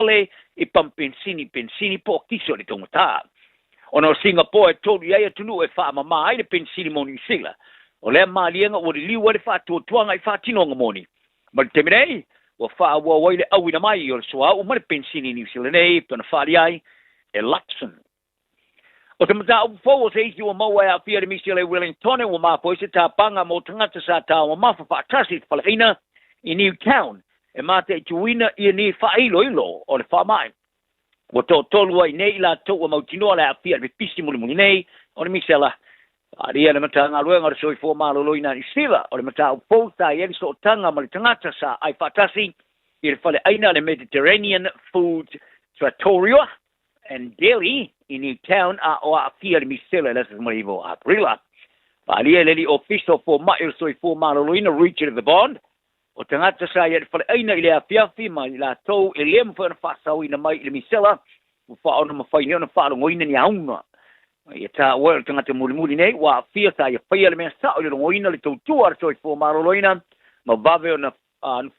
le I pam pensini po kiso le tongata. Ono Singapore told ya tunu e fa mama le pensini mo New Zealand. O le malienga o le liwa le fa tuanga I fa tinonga moni. Ma temene o fa wa waile awina mai o soa o ma le pensini New Zealand e pona fa ai e Luxon. O te mata o fo o se isi o maua e a fia de Misile Wellington o ma po se tapanga mo tangata sa ta o ma fa tasi Palestina in Newtown e mate I tuina I ni fa ilo o le fa mai. O to tolu ai nei la to o mautino la fia de pisi mo nei o le Misela. Aria le mata nga luenga so I fo malo loina I sila o le mata o fo ta I so tanga mo le tangata sa ai fa tasi I le fale aina le Mediterranean Food Trattoria and Delhi in Newtown o a fia de Misela la mo ivo aprila. Aria le official for mai so I fo malo loina reach of the bond. O tangata sa ia fale aina I le Fiafia Mai la to I le mo fa sa ina mai le Misela o fa ona ma fa ina fa ngoina ni aunga. Ia ta o tangata muli nei wa fia sa ia fia le me sa o le ngoina le to tuar so I fo malo loina ma vave ona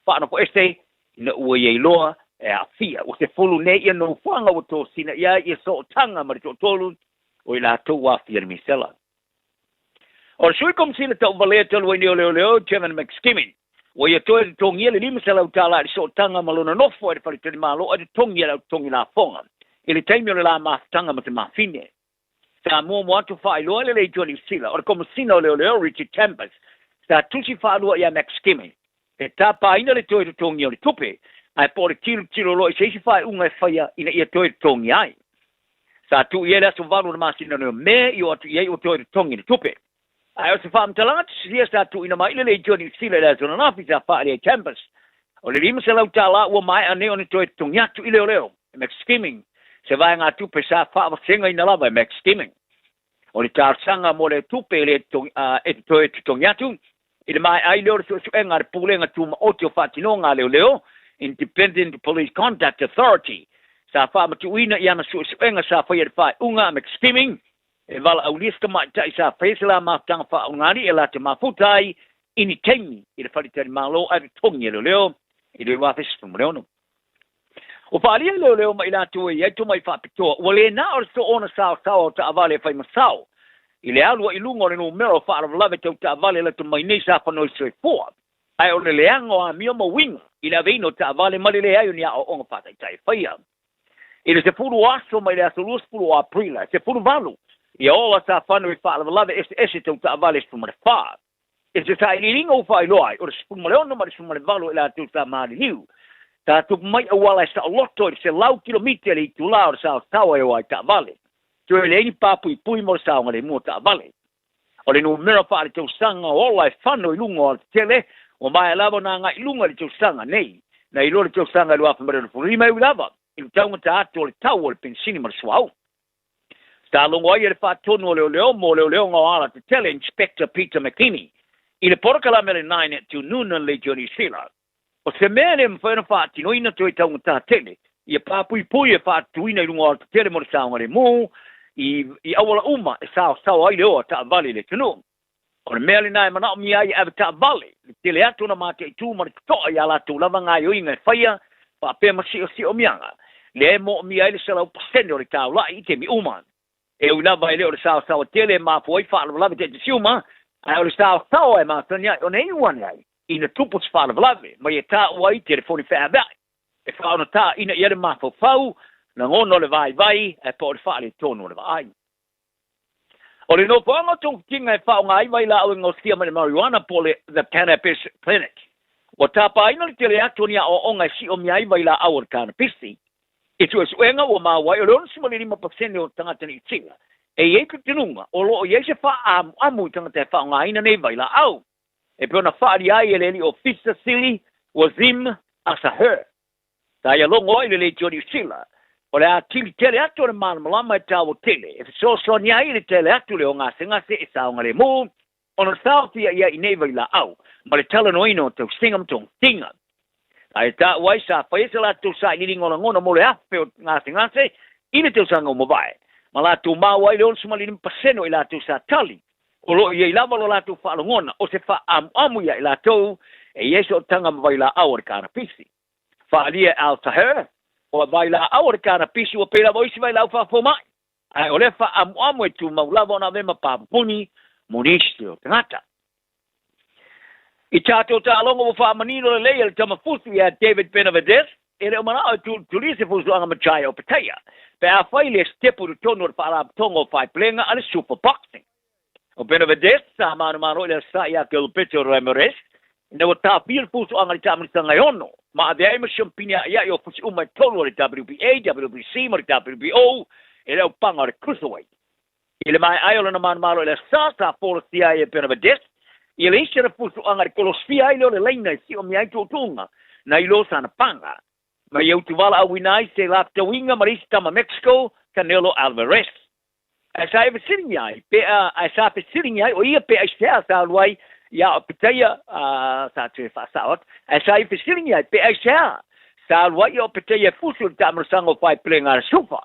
fa na po este na ua ye loa e a fia o se fulu nei ia no fanga o to sina ia ia so tanga ma to tolu o ila to wa fia le Misela. O sui kom sina to vale to le leo Chairman McSkimming. O ia to tongi le Misela utala so tanga malona no fo e pali te malo o tongi la fonga. Ile taimi le la ma tanga ma te ma fine. Sa mo atu fa ilo le Johnny Sila o kom sina leo Richard Tempest. Sa tusi fa lo ia McSkimming. E tapa ina le to tongi le tupe. Ai por tiro lo se fa unga faia ina ia to tongi ai. Sa tu ia la so valu ma sina no me io atu ia o to tongi le tupe. Ai o se fa mtalangat sia sa tu ina mai le Johnny Sila la zona na fisa fa le campus. O le lima se lau tala o mai ane o to tongi atu ile leo. McSkimming. Se vai nga tu pe sa fa senga ina lava McSkimming. O le tarsanga mo le tupe le tongi atu. Ile mai ai leo so enga le pulenga tu ma o te fatinonga leo. Independent Police Contact Authority. Sa fa matuina iana su enga sa fa fa unga McSkimming. E vala au lista mai tai sa faisla ma tanga fa ungari e la te mafutai ini temi i le falitari malo a tongi leo i le wafis fumreono. O fa alia leo ma ila tu e tu mai fa pito. Wale na or so ona sa ta avale fa masao. I le alua ilungo le no mero fa lave te ta avale la tu mai nei sa fa no se fo. Ai o le leango a mio mo wing. I la veino ta avale ma le ai ni a o fa tai faia. I le se puru aso mai le aso lus puru aprila. Se puru valu. I ola sa whanu I wha lava ese tau ta avales pu mare wha. E se ta iringa o whai loai, o se pumare ono mare sumare valu e la tu ta maari hiu. Ta tuk mai awala sa loto I se lau kilometer I tu lao sa tawa e wai ta avale. Tu e leini papu I pui mor sa ngare mua ta avale. O le nu mera wha le tau sanga ola e whanu I lungo al tele, o mai lava na ngai lunga le tau sanga nei. Na I lo le tau sanga lua whamare rima I lava. I taunga ta atu o le tau o le pensini mara suau. Ta longo ai le fa tono leo ngawala te tele Inspector Peter McKinney. I le porkala mele 9 at tu nuna le Johnny Sila. O se mele mwhena fa tino ina to I taunga ta tele. I papui pui e fa tuina I lungo te tele mo sa ngare mo. I awala uma e sao ai leo ta vale le tunu. O le mele nai mana mi ai ave ta vale. Le tele atu na mate I tu ma to ia la tu lava ngai o inga faia. Pa pe ma si o mianga. Le mo mi ai le sala pasendo le tau la I te mi uma. E o lava ele o sao tele ma foi fa lava te siuma a o sao e ma tania o nei one ai ina tupus fa lava ma e ta wai telefoni fa ba e fa ona ta ina ia ma fau na ngono le vai e por fa le tono le vai o le no pongo tong kinga e fa ngai vai la o ngosia ma marijuana pole the cannabis clinic o ta pa ina le tele atonia o nga si o mi ai vai la our cannabis e tu es wenga o ma wai o lon sima ni ma pasene o tangata ni tinga e ye ku tinunga o lo ye se fa amu tangata fa nga ina nei vai la au e pe ona fa ai ele ni officer sili wazim asa her ta ya lo ngoi le Johnny Sila o le atili tele atu le man malama ta o tele e so ni ai le tele atu le nga singa se sa nga le mo ona sa ia nei vai la au ma le tala no ino te singam tong tinga ai ta wai sa pa ese la tu sa ni ngona mo le afe ngase ine tu sa ngo mo vai ma la tu ma wai le on suma li paseno ila tu sa tali o lo ye lava lo la tu fa ngona o se fa amu ya ila tu e yeso tanga mo vai la awar kana pisi fa ali al taher o vai la au le kana pisi o pela voisi vai la fa fo mai ai o le fa amu tu maulava na vema pa puni munisio tangata I tato ta longo mo fa manino le le tama fusu ya David Benavides ele o mana tu lise fusu anga machai o pataya pe a fai le step o tono fa la tongo fai plenga ale super boxing o Benavides sa mano le sa ya ke Peter Ramirez ne o ta fil fusu anga tama sanga yono ma ave ai champinya ya yo fusu uma tono le WBA WBC mo WBO ele o panga le cruiserweight ele mai ayo na mano le sa for sia ya Benavides Ele isera fusu anga kolosfia ile le leina si o miai totunga na ilo sana panga. Ma eu tu vala awinai se lafta winga marista ma Mexico Canelo Alvarez. Asa e sitting yai pe asa pe sitting yai o ia pe asa sa wai ya petaya sa te fa saot. Asa e sitting yai pe asa sa wai o petaya fusu tamar sango fai plenga sufa.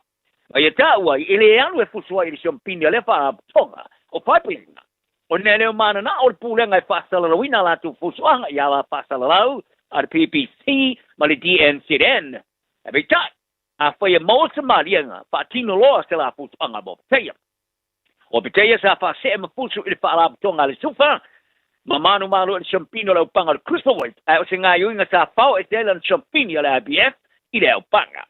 Ma ia ta wai ile anu e fusu wai le champinha le fa tonga o fai plenga. O nene o mana na o pulenga e whasala wina la tu fusuanga ia la whasala lau ar PPC ma le DNCN. E bei tai, a whaia mausa marianga whaatino loa se la fusuanga mo peteia. O peteia sa whase e ma fusu i le whaalapatonga le sufa, ma manu e champino lau panga le cruiserweight, o se ngā yuinga sa whao e te lan champino le IBF i le au panga.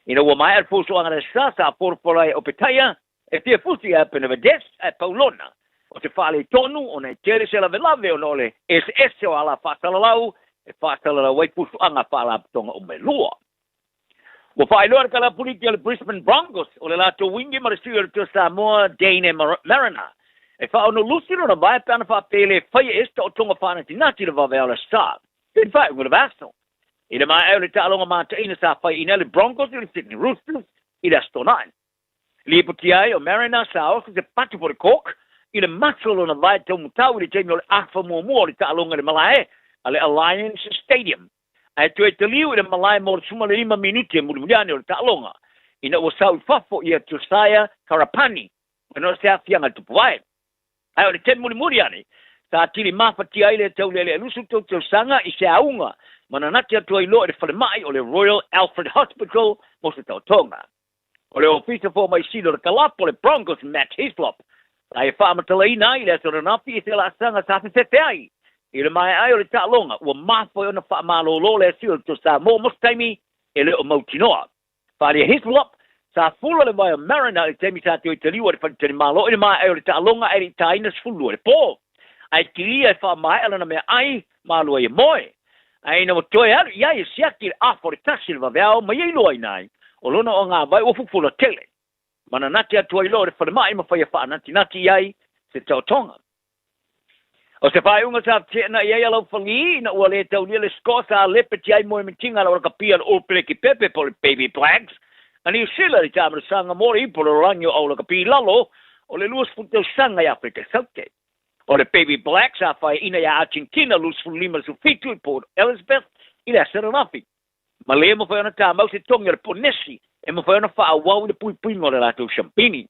Ina ua mai al fusuanga le sa porpolai o peteia, e te fusi e Benavides e Paulona. O te whale tonu, o nei tere se la velave o nole, SS o ala whasalalau, e whasalalau wei pusu anga whalapatonga o me lua. O whaeloa ka la puliti ale Brisbane Broncos, o le lato wingi marasui o to Samoa, Dane Mariner. E whaono lusino na vai pana whapele whaia esta o tonga whana tinati le vave ala star. In fact, ngura vaso. I le mai au le talonga mata ina sa whai ina le Broncos i le Sydney Roosters, i le Astonine. Liputi ai o Mariner sa osu se patu por Cork, I le masolo na vai tau mutau le teimi o le afa mua le ta'alonga le malae a le Alliance Stadium. Ai tu e te liu le malae mo le suma le 5 minuti e mulimuliane o le ta'alonga. Ina ua sau fafo I a Josiah Karapani. Ina se afianga tupuai. Ai o le ten mulimuliane. Sa tili mawhati ai le tau le lusu tau sanga I se aunga. Mananati atu ai loa le whalemai o le Royal Alfred Hospital mo se tau tonga. O le ofisa fo mai silo le kalapo le Broncos Matt Hislop. Ai whaamatala ina I le aso ranafi I se la sanga sa se ai. I le mai ai o le ta'alonga, ua mafo I ona whaamalolo le asio to sa mo mostaimi e le o mautinoa. Whalia Hislop, sa fula le mai o Mariner I temi sa te o Italiua le whanitani malo, I le mai ai o le ta'alonga e le taina sfulu le pō. Ai kiria e whaamai alana mea ai malo e moe. Ai na mo toe alu, iai e siaki le afo le tasi le vaveao, ma iei loa inai, o lona o ngā vai o fufula tele. Mana nati atu ai lo le whalemai ma whaia whaanati nati iai se tautonga. O se whae unga sa tēna iai alau whangi na ua le tau lia le skosa a lepeti ai moe mintinga la waka pia o peleki pepe po le baby blacks. Ani usila li tāmara sanga mori I po le rangio au laka pi lalo o le luas funtau sanga I Afrika Saute. O le baby blacks a whae ina ia Argentina luas fu lima su fitu I Port Elizabeth I le Seranafi. Ma le mo whae ona tāmau se tonga le ponesi e mo whae ona wha awau le pui pui mo le lato champini.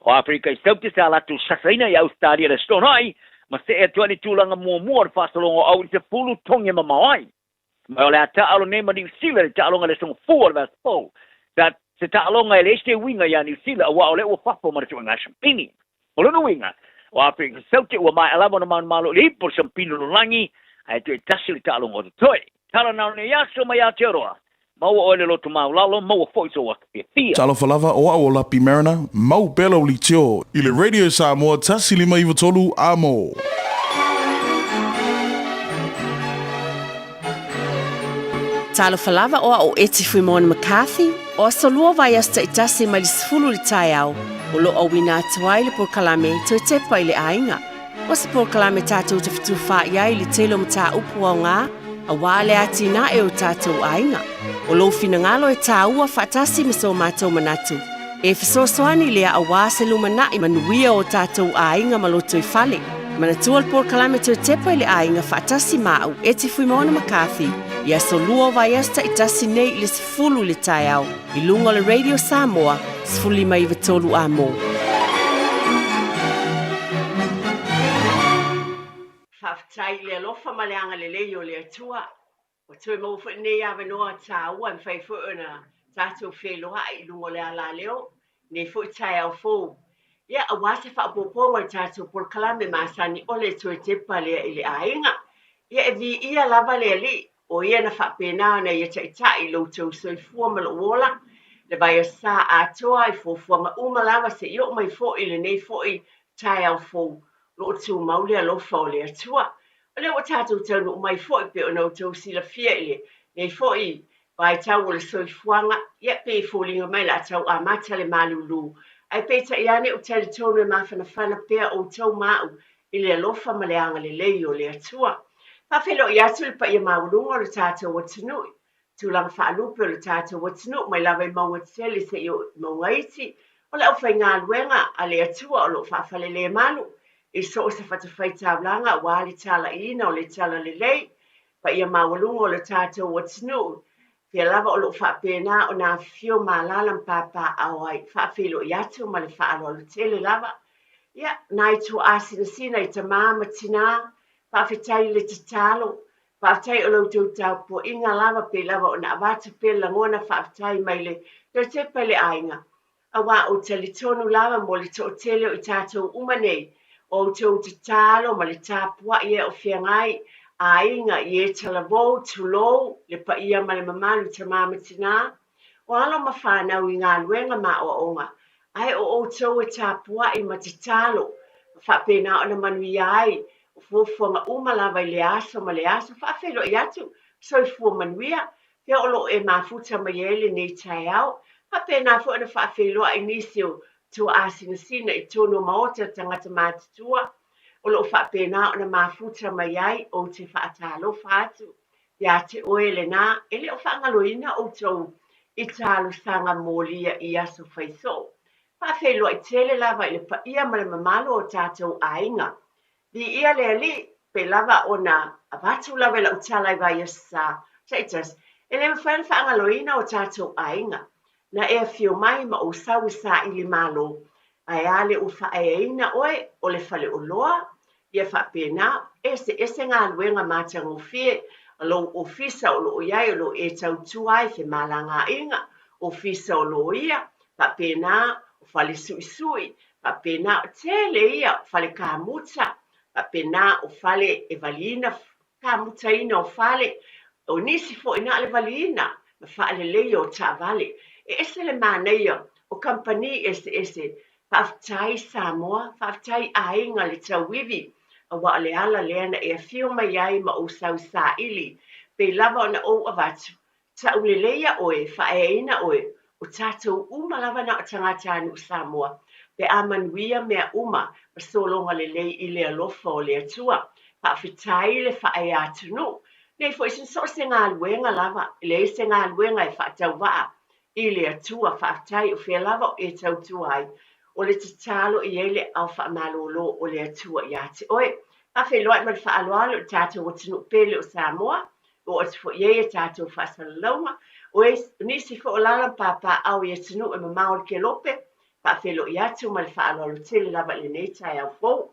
O Afrika Saute sa lato sasaina I Australia le stonai ma se e tuani tūlanga mua le whasalongo au I se fulu tonga ma mawai. Ma o le a taalo nema New Zealand le taalonga le songa fua le vaspo. That se taalonga e le este winga ya New Zealand a wa o le ua whapo ma le tuanga champini. O luna winga. O Afrika Saute ua mai alama na manu malo le ipo champini no langi a e tu e tasi le taalonga o te toi. Tala nao ne yaso ma ya te roa. Maua o le loto maulalo, maua foiso waka Fiafia. Talo falava o au lapi Mariner, mau belo li tio. I le radio Samoa tasi 5 amo. Talo falava o eti fui mona McCarthy, o asolua vai asta itasi ma li sfulu li tai au, o lo au wina atuai le por kalame to te pai le ainga. O se por kalame tātou te fitu wha iai li telo mta upu au ngā, a wale ati na e o tātou ainga. O lo fina ngalo e tā ua whaatasi miso mātou manatu. E fisosoani lea a wāse lumana I manuia o tātou ainga maloto I whale. Manatua le por kalame to te pai le ainga whaatasi mau eti fui mona McCarthy. Ia so lua vai esta I tasi nei le sifulu le tai au. I lunga le radio Samoa, sifuli mai vitolu amo. Whaftai le alofa maleanga le leo le atua. O tue mau wha nei awe noa tā ua mwhai whauna tātou wheloa I lungo le ala leo, nei fo I tai au fōu. Ia a wase whaapoponga I tātou polkalame māsani ole tue tepa lea I le ainga. Ia e vi ia lava lea li, o ia na whaapena na ia tai loutou soifua ma lo wola, le vai a sa atoa I fofuanga lava se io mai fo I le nei fo I tai au fōu, lo tu mauli alofa o le atua. O le o tātou taunu mai fo I pe o nau tau sila fia I le, nei fo I vai tau o le soifuanga, ia pe fōlinga mai la tau a mata le malulu. Ai pe ta iane o tele tonu e mawhanawhana pea o tau mau I le alofa ma le anga le lei o le atua. Whawhelo I atu le pa ia maulunga o le tātou o tanui. Tūlanga whaalupe o le tātou o tanui, mai lawa I maunga tele se I o maunga iti, o le au whai ngā luenga a le atua o lo whawhale le manu. I so o se whatawhai tāblanga wa le tala ina o le tala le lei, pa ia maulunga o le tātou o tanui. Pia lava o lo whaapena o nā fio malala mpapa au ai whaafilo I atu ma le whaalo o le tele lava. Ia, nai tu asina sina I ta māma tina, whaafetai le tatalo, whaafetai o lo tau tau po inga lava pe lava o na awata pe langona whaafetai mai le tau te pele ainga. Awa o tali tonu lava mo le to tele o I tātou umanei, o tau tatalo ma le tāpua ia o whiangai, a inga I e talavou tulou le pa ia ma le mamanu ta mamatina. O alo ma whanau I ngā luenga ma o onga. Ai o tau e tāpua I matatalo. Whapena o na manu I ai. O fuafuanga umalawa I le aso ma le aso. Whawhelo I atu. So I fua manuia. Pia olo e mafuta ma yele nei tai au. Whapena fua na whawhelo I nisio tu asina sina I tono maota tangata mātutua. O lo whapena o na mafuta mai ai o te whaatalo whātu. Ia te oe le nā, ele o whaangaloina o tau I talo sanga mōlia I aso whaiso. Whawhelo I tele lava I le pa ia ma le mamalo o tātou ainga. Di ia le ali, pe lava o na avatu lava la utalai vai asa. Taitas, ele mwhana whaangaloina o tātou ainga. Na ea fio mai ma o sau sa I le malo. Ai ale o whaeina oe o le whale o loa, ia whapena, ese ngā luenga mātang o fie, alo ofisa o lo iai o lo e tau tuai fe malanga inga, ofisa o lo ia, whapena o whale sui, whapena o tele ia, whale kāmuta, whapena o whale e valina, kāmuta ina o whale, o nisi fo ina le valina, ma whale lei o ta vale, ese le māneia, o kampani ese, whaftai Samoa, whaftai ainga le tau wivi, a wa le ala lea na e fio mai ai ma o sau sa ili, pe lava na o avatu, ta ule leia oe, whaeina oe, o tātou uma lava na o tangata anu Samoa, pe amanuia mea uma, ma solonga le lei I le alofa o le atua, whawhitai le whae atunu, nei fo isin so se ngā luenga lava, le se ngā luenga e whaatau waa, I le atua whaftai o whea lava o e tau tuai, o le tatalo I ele au whaamalolo o le atua I ate oe. A wheloa ma le whaaloalo o tātou o tinu pele o Samoa, o atu fo iei tātou whaasalaunga, o e nisi fo o lala papa au I tinu e mamao le ke lope, pa whelo I atu ma le whaaloalo tele lava le nei tai au fou.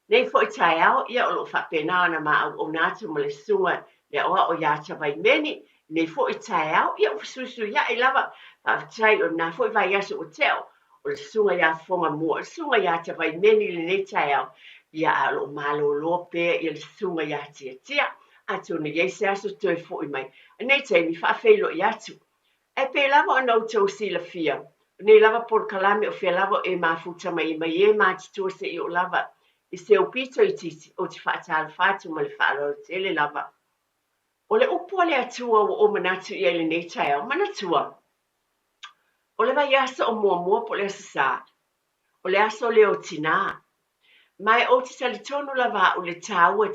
Nei fo I tai au, ia o lo whapena na ma au o nātu ma le sunga le oa o iata vai meni, nei fo I tai au, ia o fisusu ia I lava, pa tai o na fo I vai aso o teo, o le sunga ia fonga mua, o sunga iata vai meni le nei tai au, ia alo malo lope, ia le sunga ia tia, atu na iei se aso toi fo I mai, nei tai mi whawhelo I atu. E pe lava o nau tau sila fia, nei lava por kalame o fia lava e mafuta mai e mātitua se I o lava, I se o pito I titi, o ti whaatala whātu ma le whaalo tele lava. O le upo le atua o manatu I ele nei tai au, manatua. O le vai asa o mua po le asa sa, o le asa o le o tina. Mai o ti talitonu lava o le tāua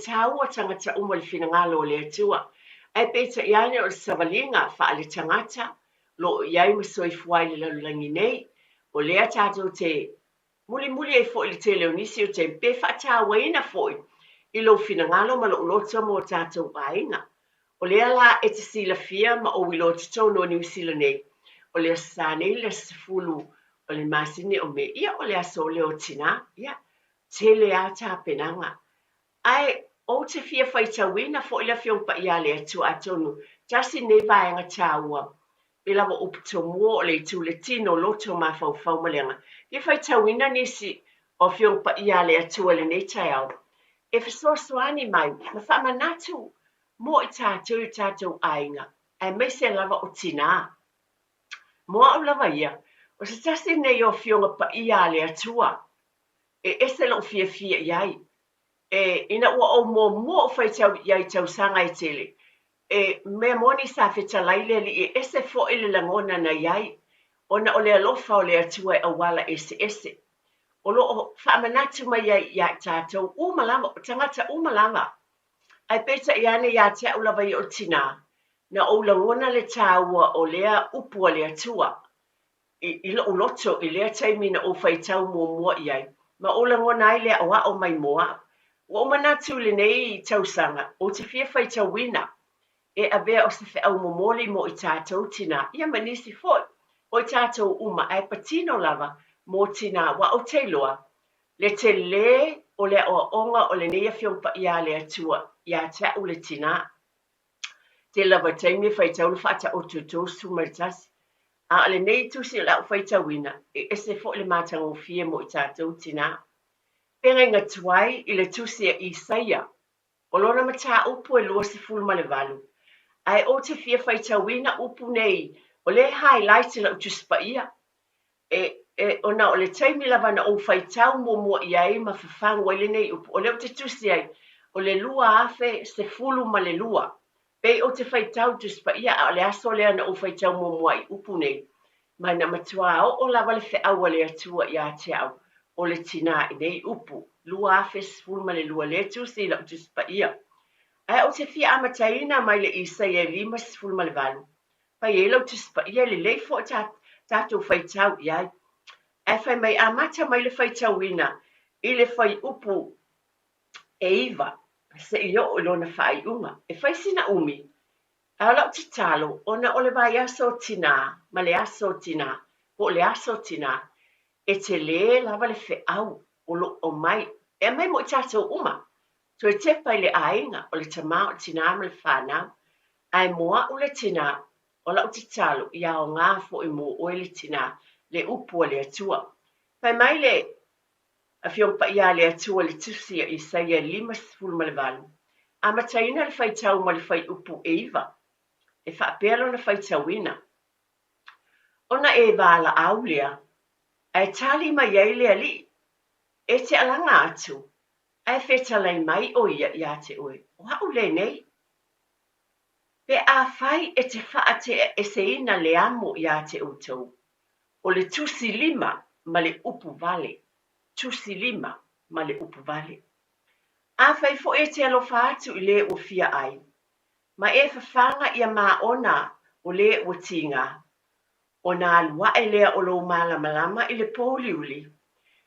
tangata uma le finangalo o le atua. Ai peita iane o le savalinga wha le tangata, lo iai masoi fuai le lalulangi nei, o lea tātou te muli e fo le te leonisi o te mpe wha tāua ina foi, I lo finangalo ma lo lota mo tātou ainga. O lea la e te sila fia ma o wilo te tono o New Zealand nei, o lea sa nei le sifulu o le masini o me ia o lea so leo tina, ia, te lea tā penanga. Ai, o te fia whai tawina fo ila fiong pa ia lea tu atonu, tasi nei vaenga tāua. I lava upu tomua o le tu le tino loto ma fau malenga. I fai tauina nisi o fiong pa ia le atua le nei tai au. E fesoasoani mai, ma whamanatu mo i tātou ainga. E me se lava o tina. Mo au lava ia, o se tasi nei o fionga pa ia le atua. E ese lo fia iai. E ina ua o mo fai tau iai tau sanga i tele. E mea moni sa feta laile li e ese fo ile langona na iai. Ona o le alofa o le atua e awala ese. O lo o whamanatu mai iai tātou umalama, tangata umalama. Ai peta iane ia te ulava i o tina. Na o langona le tāua o lea upua le atua. I lo loto i lea taimina o fai tau mua iai. Ma o langona ai lea awa o mai moa. O manatu le nei tausanga o te fia fai tau wina. E avea o se fe au momoli mo i tātou tina. Ia manisi foi. O i tātou uma ai patino lava mo tina wa o te loa. Le te le o le o onga o le neia fiompa ia le atua. Ia te au le tina. Te lava taimi fai tau le fata o tuto sumaritasi. A le nei tusi la fai tau wina. E ese fo le matango fie mo i tātou tina. Pere ngā tuai i le tusi a Isaia. O lona mata upu e lua si fulma le valu. Ai o te fia fai tauina upu nei. O le highlight la utuspa ia. Ona o le taimi lava na o fai tau mua iai ma fafang waile nei upu. O le o te tusi ai. O le lua afe se fulu ma le lua. Pe o te fai tau tuspa ia. O le aso lea na o fai tau mua i upu nei. Ma na matua o lava le fe awa le atua ia te au. O le tina i nei upu. Lua afe se fulu ma le lua. Le tusi la utuspa ia. Ai o te fia amataina mai le Isaia 5:4. Pai e lau tispa ia le leifo tātou fai tau iai. Ai fai mai amata mai le fai tau ina. I le fai upu e iwa. Se i o lona fai unga. E fai sina umi. Ai lau te talo. Ona o le vai aso tina. Ma le aso tina. O le aso tina. E te le lava le fe au. O mai. E mai mo i tātou uma. So e te pai le ainga o le tamā o tina ma le whanau, ai moa o le tina o lau te talo i ao ngā fo i mo o le tina le upu le atua. Pai mai le a fiongpa ia le atua le tusi a Isaia 5:4. A mataina le fai tau ma le fai upu e iwa. E whaapelo na fai tau ina. Ona e wala au lea, ai tali mai ei lea li, e te alanga atu. Ai fetalai mai o ia te oe. O hau le nei. Pe a fai e te whaate e se ina le amo ia te utou. O le tusi 5 ma le upu vale. Tusi 5 ma le upu vale. A fai fo e te alofa atu i le o fia ai. Ma e fafanga ia maa ona o le o tinga. O nā alua e lea o lo malama i le pōli uli.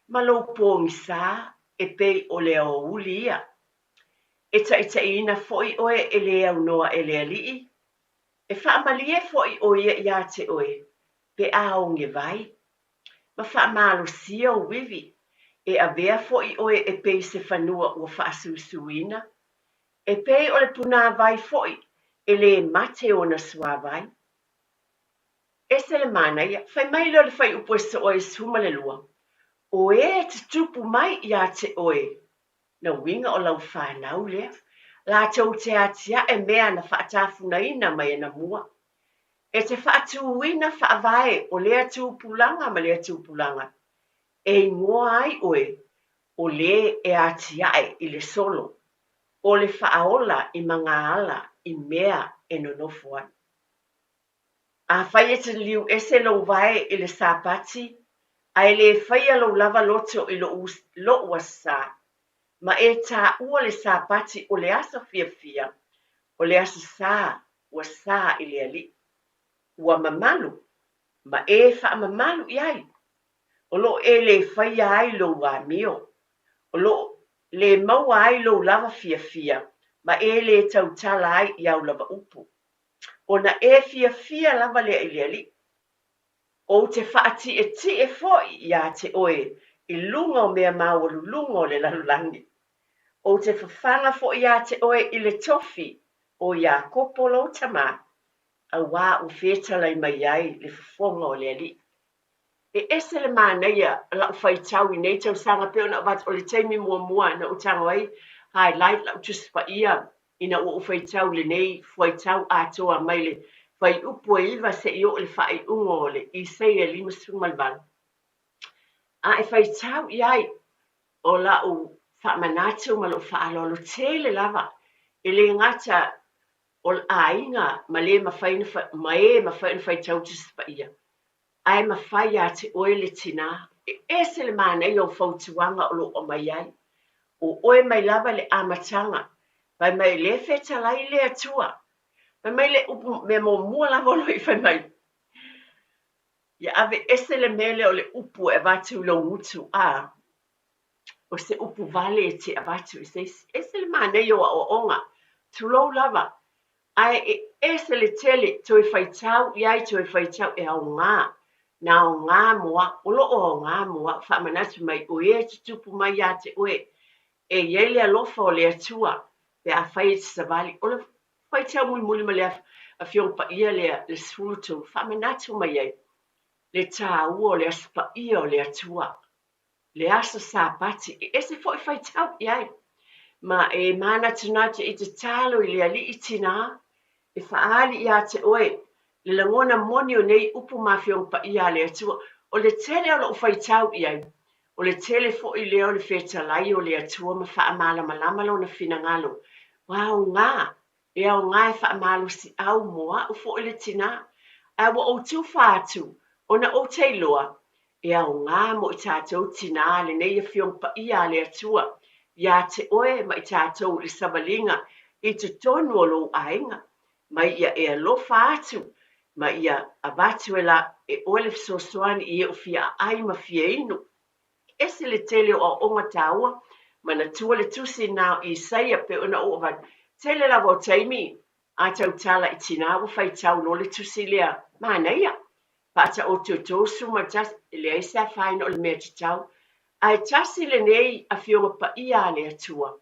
Ma lo pōngi sā. E pei o lea o uli ia. E ta ina foi oe e lea unoa e lea lii. E whaamalie foi oe ia te oe. Pe a onge vai. Ma whaamalo sia o wivi. E a vea foi oe e pei se whanua ua whaasusuina. E pei o le puna vai foi. E le mate o na sua vai. E se le mana ia. Whai mai le whai upoesa oe suma le lua. O e te tupu mai ia te oe. Na winga o lau whanau lea. La tau te atia e mea na whaatafuna ina mai na mua. E te whaatuuina whaavae o lea tūpulanga ma lea tūpulanga. E ngoa ai oe. O le e atia i le solo. O le whaaola i mga ala i mea e nonofuan. A whai e te liu ese lo vai i le sāpati. Ai le whaia lo lava loto i lo uasa. Ma e tā ua le sāpati o le asa fiafia. O le asa sā, ua sā i le ali. Ua mamalu. Ma e wha mamalu iai. O lo e le whaia ai lo wa mio. O lo le maua ai lo lava fiafia. Ma e le tautala ai i au lava upu. O na e fiafia lava le i le ali. O te whaati e ti e foi ia te oe, i lunga o mea mawalu lunga o le lalulangi. O te whawhanga fo ia te oe i le tofi, o ia kopolo tama, wā o whetala I mai ai le whafonga o le ali. Ese le mānaia la whai tau I nei tau sanga peo na wat o le teimi mua na utanga ai highlight la utuspa ia ina o whai tau le nei whai tau atoa mai le whai upo e iwa se I o le whai ungo le I sei e lima sumalvan. A e whai tau iai o la o whamanatu ma lo whaalolo tele lava e le ngata o ainga ma le mawhaina whai tau tuspa ia. Ai mawhai a te oe le tina, se le mānei o whautuanga o lo o mai ai. O oe mai lava le amatanga, vai mai le whetalai le atua, vai mai le upu me mo mua lava lo I whai mai. Ia ave ese le mele o le upu e vatu lo utu a, o se upu vale e te avatu, ese le mānei o onga, tulo lava. Ai ese le tele to I whaitau, iai to I whaitau e au ngā. Na o ngā moa, o lo o ngā moa, whamanatu mai o e tutupu mai a te oe, e iele alofa o le atua, pe a whai te savali, o le whai tau muli ma le a whiongpa ia le sfulutu, whamanatu mai ai, le tā ua o le aspa ia o le atua, le asa sa pati, e se fo I whai tau iai, ma e mana tunate I te talo I le ali I tina, e whaali I a te oe, le langona moni o nei upu mawhiongpa ia le atua, o le tele o lo whai tau iai, o le tele fo I leo le whetalai o le atua ma wha malama lo na finangalo. Wau ngā, e au ngā e wha malo si au moa o fo I le tina, a wa o tu whātu, o na o te loa, e au ngā mo I tātou tina le nei a whiongpa ia le atua, ia te oe ma I tātou le savalinga, I te tonu o lo ainga, mai ia e alofa atu, ma ia avatu e la e ole sosoani I o fia ai ma fia inu. Ese le tele o onga taua, ma na tua le tusi nao I saia pe ona o avan. Tele la vo taimi, a tau tala I tina o fai tau no le tusi lea, ma naia. Pa ata o tutosu ma tas, le aisa faina o le mea tau. Ai tasi le nei a fionga pa ia le atua.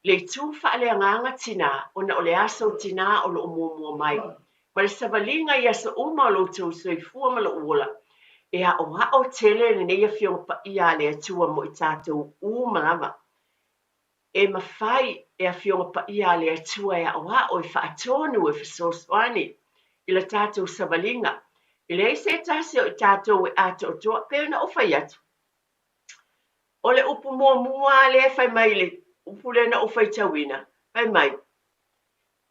Le tu fa le nganga tina, ona o le aso tina o lo mua mai. Ma le savalinga ia sa uma lo tau soi fua ma lo uola. E a o tele le nei a whiongpa ia le atua mo I tātou umalama. E mawhai e a whiongpa ia le atua e a o I whaatonu e whasosoani I la tātou savalinga. I le se tasi o I tātou e ato o toa, pe ona o whai atu. O le upu mua le whai mai le upu le na o whai tawina, whai mai.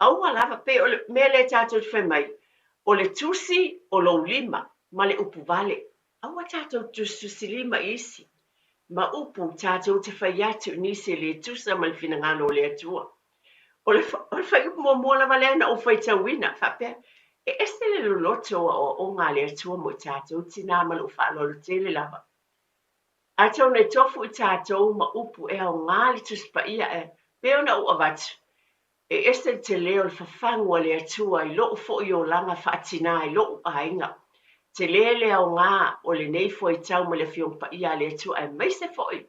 Aua lava pe o le mele tātou whai mai, o le tusi o lo lima, ma le upu vale. Aua tātou tusi lima isi, ma upu tātou te whai atu nisi le tusa ma le finangalo le atua. O le whai upu mua lava le na o whai tawina, whapea, e este le loto o ngā le atua mo tātou tina ma lo whaalolo tele lava. A tau nei tofu I tātou ma upu e au ngā le tuspa ia e, pe ona o avatu. E este te leo le whawhangu le atua I loo fo I o langa whaatina I loo ainga. Te le au ngā o le nei fo I tau ma le whiongpa ia le atua e meise fo I.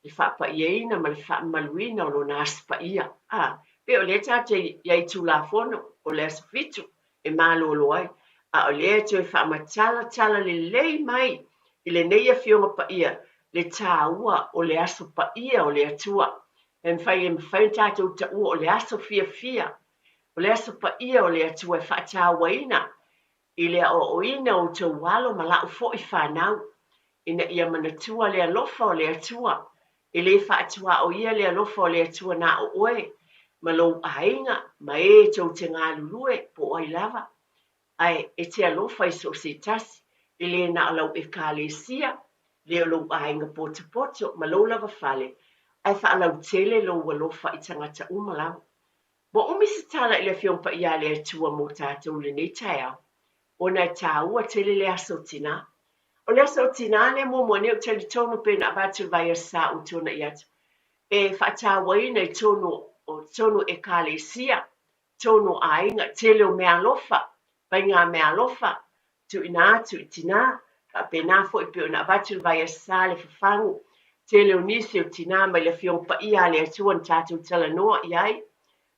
Le whaapa ieina ma le whaamaluina o lo nāspa ia. Pe o le tātou iai tū la fono o le asafitu e malo loai. A o le tu e whaamatala le lei mai I le nei a whiongpa ia le tā ua o le aso pa ia o le atua. E mwhai tātou ta ua o le aso Fiafia. O le aso pa ia o le atua e whaata waina. I le o ina o tau walo ma lau fo I whanau. Ina ia manatua le alofa o le atua. I le whaatua o ia le alofa o le atua na o oe. Ma lo ainga, ma e tau te ngā lulue po oi lava. Ai e te alofa I so se tasi. I le na alau e ka le sia. Le lo ainga poto, ma lo lava fale. Ai whaalau tele lo walofa I tangata umalau. Mo umisi tala I le whiongpa ia le atua mo tātou le nei taiao. O nai tā ua tele le aso tina. O le aso tina le mo ne o tele tono pe na batu vai sa o tona I atu. E whaata waina I tono e ka le sia. Tono ainga tele o mea lofa. Pai ngā mea lofa. Tu ina tu tina. Pe nā fo I pe o na batu vai sa le whawhangu. Tele o nisi o tina mai le whiongpa ia le atua n tātou tala noa iai.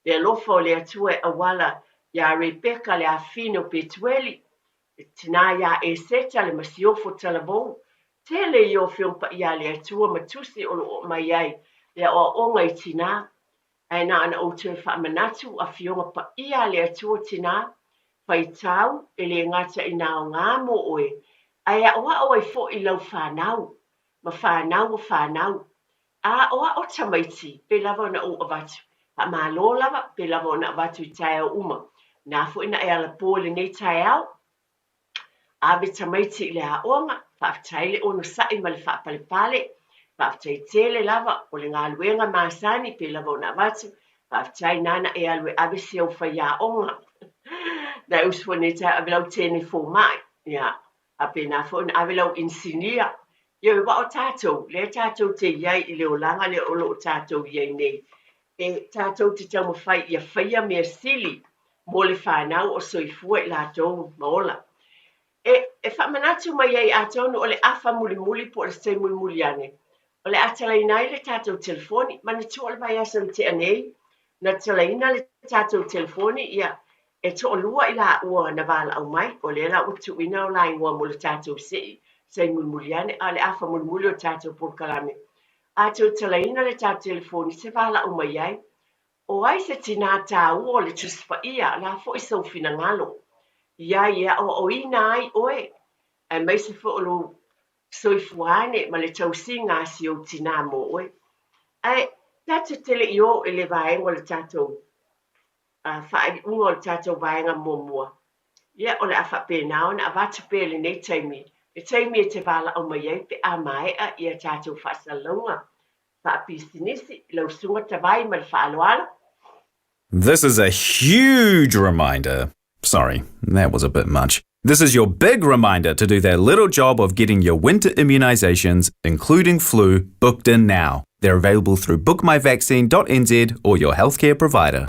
Le alofa o le atua e awala ia Rebecca le afino Petueli, tina ia Eseta le masiofo talavou, tele i o fiompa ia le atua matusi o mai ai, le o onga I tina, ai na ana o te whaamanatu a fionga pa ia le atua tina, pai tau e le ngata I nao ngā mo oe, ai a oa oai fo I lau whanau, ma whanau, a oa o tamaiti, pe lava na o avatu, pa ma lo lava, pe lava na avatu I tae o uma, na fo ina e ala pōle nei tae au, a be tamaiti le a onga, pa aftai le ono sai ma le whaapalepale, pa aftai tele lava, o le ngā luenga maasani, pe lava na avatu, pa aftai nana e alwe abe se au whai a onga, na usfo nei tae abelau tēne fō mai, ia, a pe na fo ina abelau insinia, ia wa o tātou, le tātou te iai I le o langa le o lo tātou iai nei. E tātou te tau mawhai ia whaia mea sili, mo le whanau o soifua I lātou maola. E whamanatu mai ai ātonu o le awha muli po le stei muli ane. O le atalai nai le tātou telefoni, mana tua le vai asa te anei, na talaina le tātou telefoni, ia e to lua I la ua na wala au mai, o le la utu ina o la ingoa mo le tātou sei, sei muliane, a le afa muli o tātou porkalame. A tau talaina le tātou telefoni se wala o mai ai, o ai se tina tāu o le tuspa ia, la fo I sau fina ngalo. Ia o ina ai oe, ai mai se fo lo soifuane, ma le tau singa si o tina mo oe. Ai, tātou tele I o e le vaenga le tātou, whaari unga o le tātou vaenga momua. Ia o le afa pēnao na avatu pēle nei taimi, e taimi e te wala o mai ai pe a mai a ia tātou whaasalonga. Whaapisinisi, lau sunga tawai ma le whaaloala. This is a huge reminder. Sorry, that was a bit much. This is your big reminder to do that little job of getting your winter immunizations, including flu, booked in now. They're available through bookmyvaccine.nz or your healthcare provider.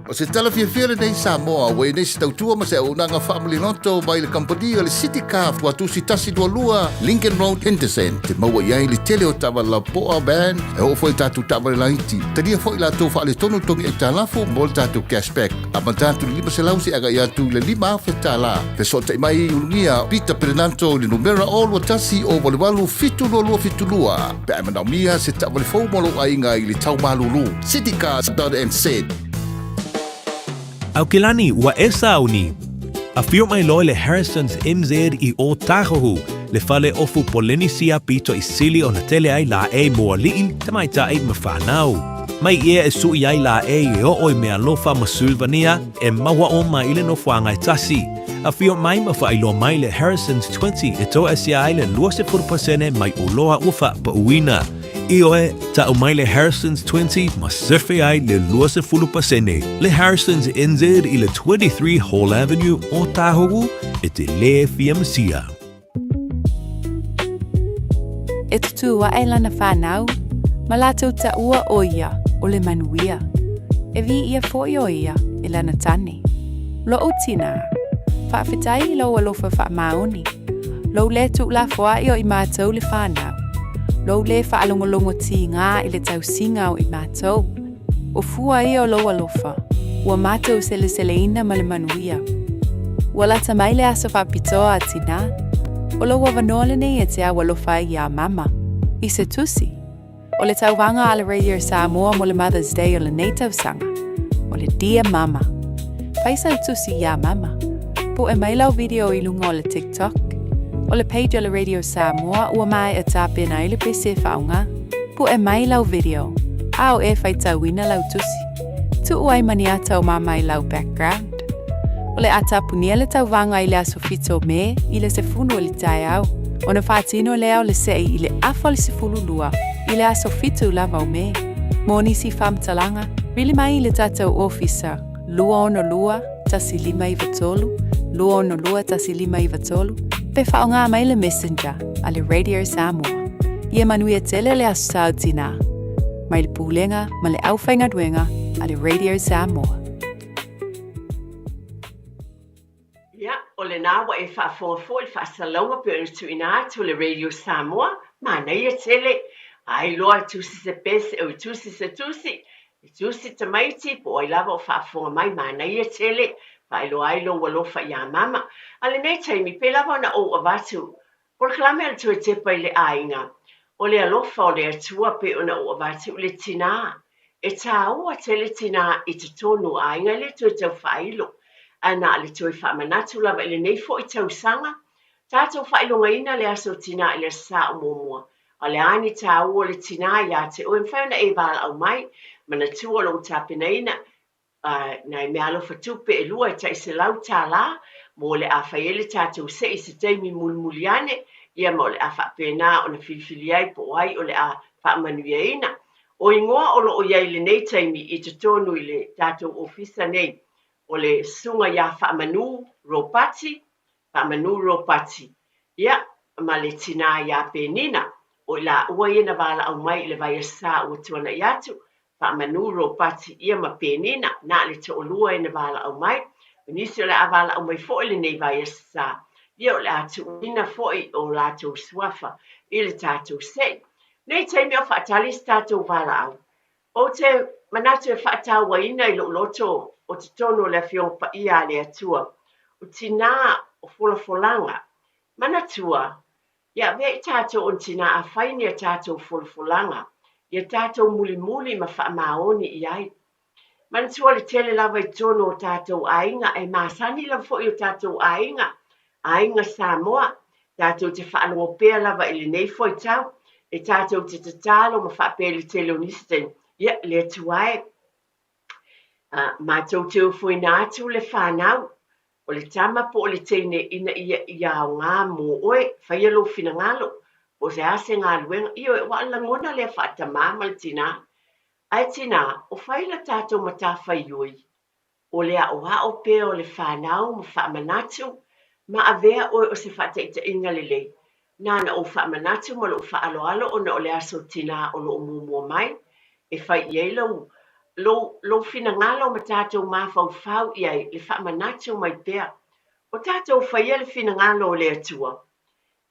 O se tala Fiafia nei Samoa, wei nei si tautua ma se unanga family noto mai le kampani o le City Car watu si tasi dua lua Lincoln Road Henderson. Te maua iai le tele o tawa la poa band e o foi tatu tawa le laiti. Tania foi la tau whaale tonu tongi e talafu mo le tatu cashback. A ma tatu lima se lausi aga i atu le lima afe tala. Pe so te mai ungia Peter Pernanto le numera o lua tasi o wale walu fitu lua. Pe a manaumia se tawa le fau molo ainga I le tau malulu. citycars.nz. Au kilani wa esa uni. A fio mai loe le Harrison's MZ I o tahohu. Le fale ofu polenisia pito I sili o na tele ai la e mua liin te mai ta e mawhanau. Mai ia e sui ai la e o oi mea lofa masulvania e mawa o mai le no whanga I tasi. A fio mai mawha I lo mai le Harrison's 20 e to asia ai le 20% mai uloa ufa pa uina. I oe, ta o mai le Harrison's 20 ma surfe ai le 20%. Le Harrison's NZ I le 23 Hall Avenue o Tahogu e te le fiamsia. E tutu wa e lana whanau, ma lātou ta ua o ia o le manuia. E vi ia foi o ia I lana tane. Lo o tina, whaafetai lo alofa whaamaoni. Lo le tu la fwai o I mātou le whanau. Lo le whaalongolongo ti ngā I le tau singa o I mātou. O fua I o lo alofa, ua mātou sele ina ma le manuia. Ua lata mai le aso whapitoa a tina, o lo wavanoa nei e te awa lofa I a mama. I se tusi, o le tau wanga a le Radio Samoa mo le Mother's Day o le native sanga, o le Dear Mama. Paisa tusi I a mama, po e mai lau video I lunga o le TikTok, o le page o le Radio Samoa ua mai e tāpena I le pese whaunga, po e mai lau video, au e whaitauina lau tusi, tu uai maniata o mama I lau background. O le atapunia le tau wanga I le asofito me, I le sefunu o le tai au, o na whaatino leo le sei I le afa le sefulu lua, I le asofito lava o me. Moni si whamtalanga, rili mai I le tatau officer, lua ono lua, tasi 5 vatolu, lua ono lua tasi 5 vatolu, pe whaonga mai le messenger a le Radio Samoa. Ia manuia tele le asau tina. Mai le pūlenga ma le awhainga duenga a le Radio Samoa. Ia, o le nāwa e whaafonga I whaasalonga pe anu tu ina tu le Radio Samoa, mana ia tele. Ai loa tusi se pese o tusi se tusi. Tusi tamaiti po ai lava o whaafonga mai mana ia tele. whailoailo walofa I a mama. Ale nei taimi, pe lava na o avatu. Por kalame al tue te pa le ainga. O le alofa o le atua pe ona o avatu le tina. E tā ua te le tina I te tonu ainga le tue tau whailo. Ana le tue whamanatu lava le nei fo I tau sanga. Tātou whailonga ina le aso tina I le sa o mōmua. A le ani tā ua le tina ia te o mwhauna e wala au mai. Mana tua lo tāpina ina. Nai me alofa tupe e lua ta I se lau tā la. Mo le a whaiele tātou se I se teimi mulmuliane. Ia mo le a whapena o na filifili ai po ai o le a whamanuia ina. O ingoa o lo o iai le nei taimi I te tonu I le tātou ofisa nei. O le sunga ia whamanu ropati. Whamanu ropati. Ia, ma le tina ia penina. O la ua ia na wala au mai le vai sa o tuana iatu. Whamanu ropati ia ma penina. Na le te olua ia na wala au mai. Nisi o le a wala au mai fo le nei vai sa. Ia o le atu ina foi o lātou suafa I le tātou sei. Nei taimi o whaatalis tātou wala au. O te manatu e whaatau wa ina I lo loto o te tono le fiong pa ia le atua. O tina o folafolanga. Manatua, ia vei tātou o tina a whaini a tātou folafolanga. Ia tātou muli muli ma wha maoni I ai. Manatua le tele lawa I tono o tātou ainga e masani la fo I o tātou ainga. Ainga Samoa, tātou te whaalongo pēr lava I le nei fo I tau, e tātou te tatalo ma whapele telonisten, ia le tuae. Mātou te ufoi nātu le whanau, o le tama po o le teine ina ia o ngā mō oe, whaialo fina ngalo, o se ase ngā luenga, io e waalangona le whaatamama le tina. Ai tina, o whaila tātou mata whaioi, o lea o hao pē o le whanau ma whaamanatu, ma avea o se whateita inga lelei. Nāna o whaamanatu ma lo whaaloalo o na o le aso tina o lo umumua mai. E whai iei lo fina ngalo ma tātou mawhau whau iei le whaamanatu mai pēr. O tātou whaia le fina ngalo o le atua.